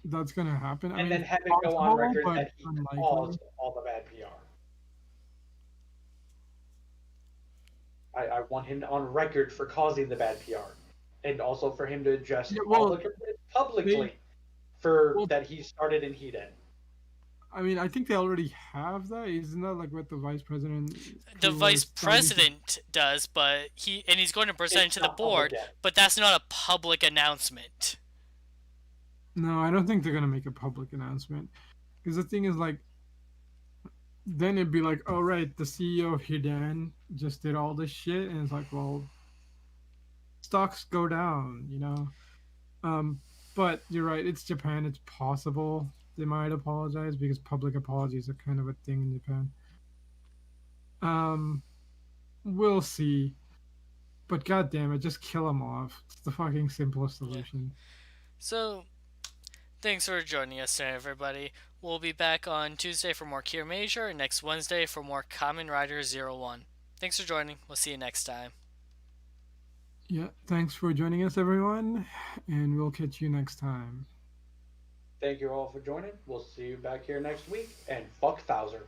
S3: that's gonna happen.
S1: And then have it go on record
S3: but
S1: that he
S3: unlikely.
S1: caused all the bad PR. I want him on record for causing the bad PR. And also for him to address
S3: Yeah, well,
S1: publicly
S3: they-
S1: for
S3: well-
S1: that he started in Heated.
S3: I mean, I think they already have that. Isn't that like what the vice president
S2: The
S3: who are
S2: vice
S3: starting to?
S2: president does, but he's going to present it
S1: It's
S2: to the
S1: not public
S2: board,
S1: yet.
S2: but that's not a public announcement.
S3: No, I don't think they're gonna make a public announcement. Because the thing is, like, then it'd be like, oh right, the CEO of Hidan just did all this shit, and it's like, well, stocks go down, you know. Um, but you're right, it's Japan. It's possible they might apologize because public apologies are kind of a thing in Japan. Um, we'll see. But god damn it, just kill them off. It's the fucking simplest
S2: Yeah.
S3: solution.
S2: So, thanks for joining us today, everybody. We'll be back on Tuesday for more Cure Major and next Wednesday for more Kamen Rider Zero-One. Thanks for joining. We'll see you next time.
S3: Yeah, thanks for joining us, everyone, and we'll catch you next time.
S1: Thank you all for joining. We'll see you back here next week. And fuck Thouser.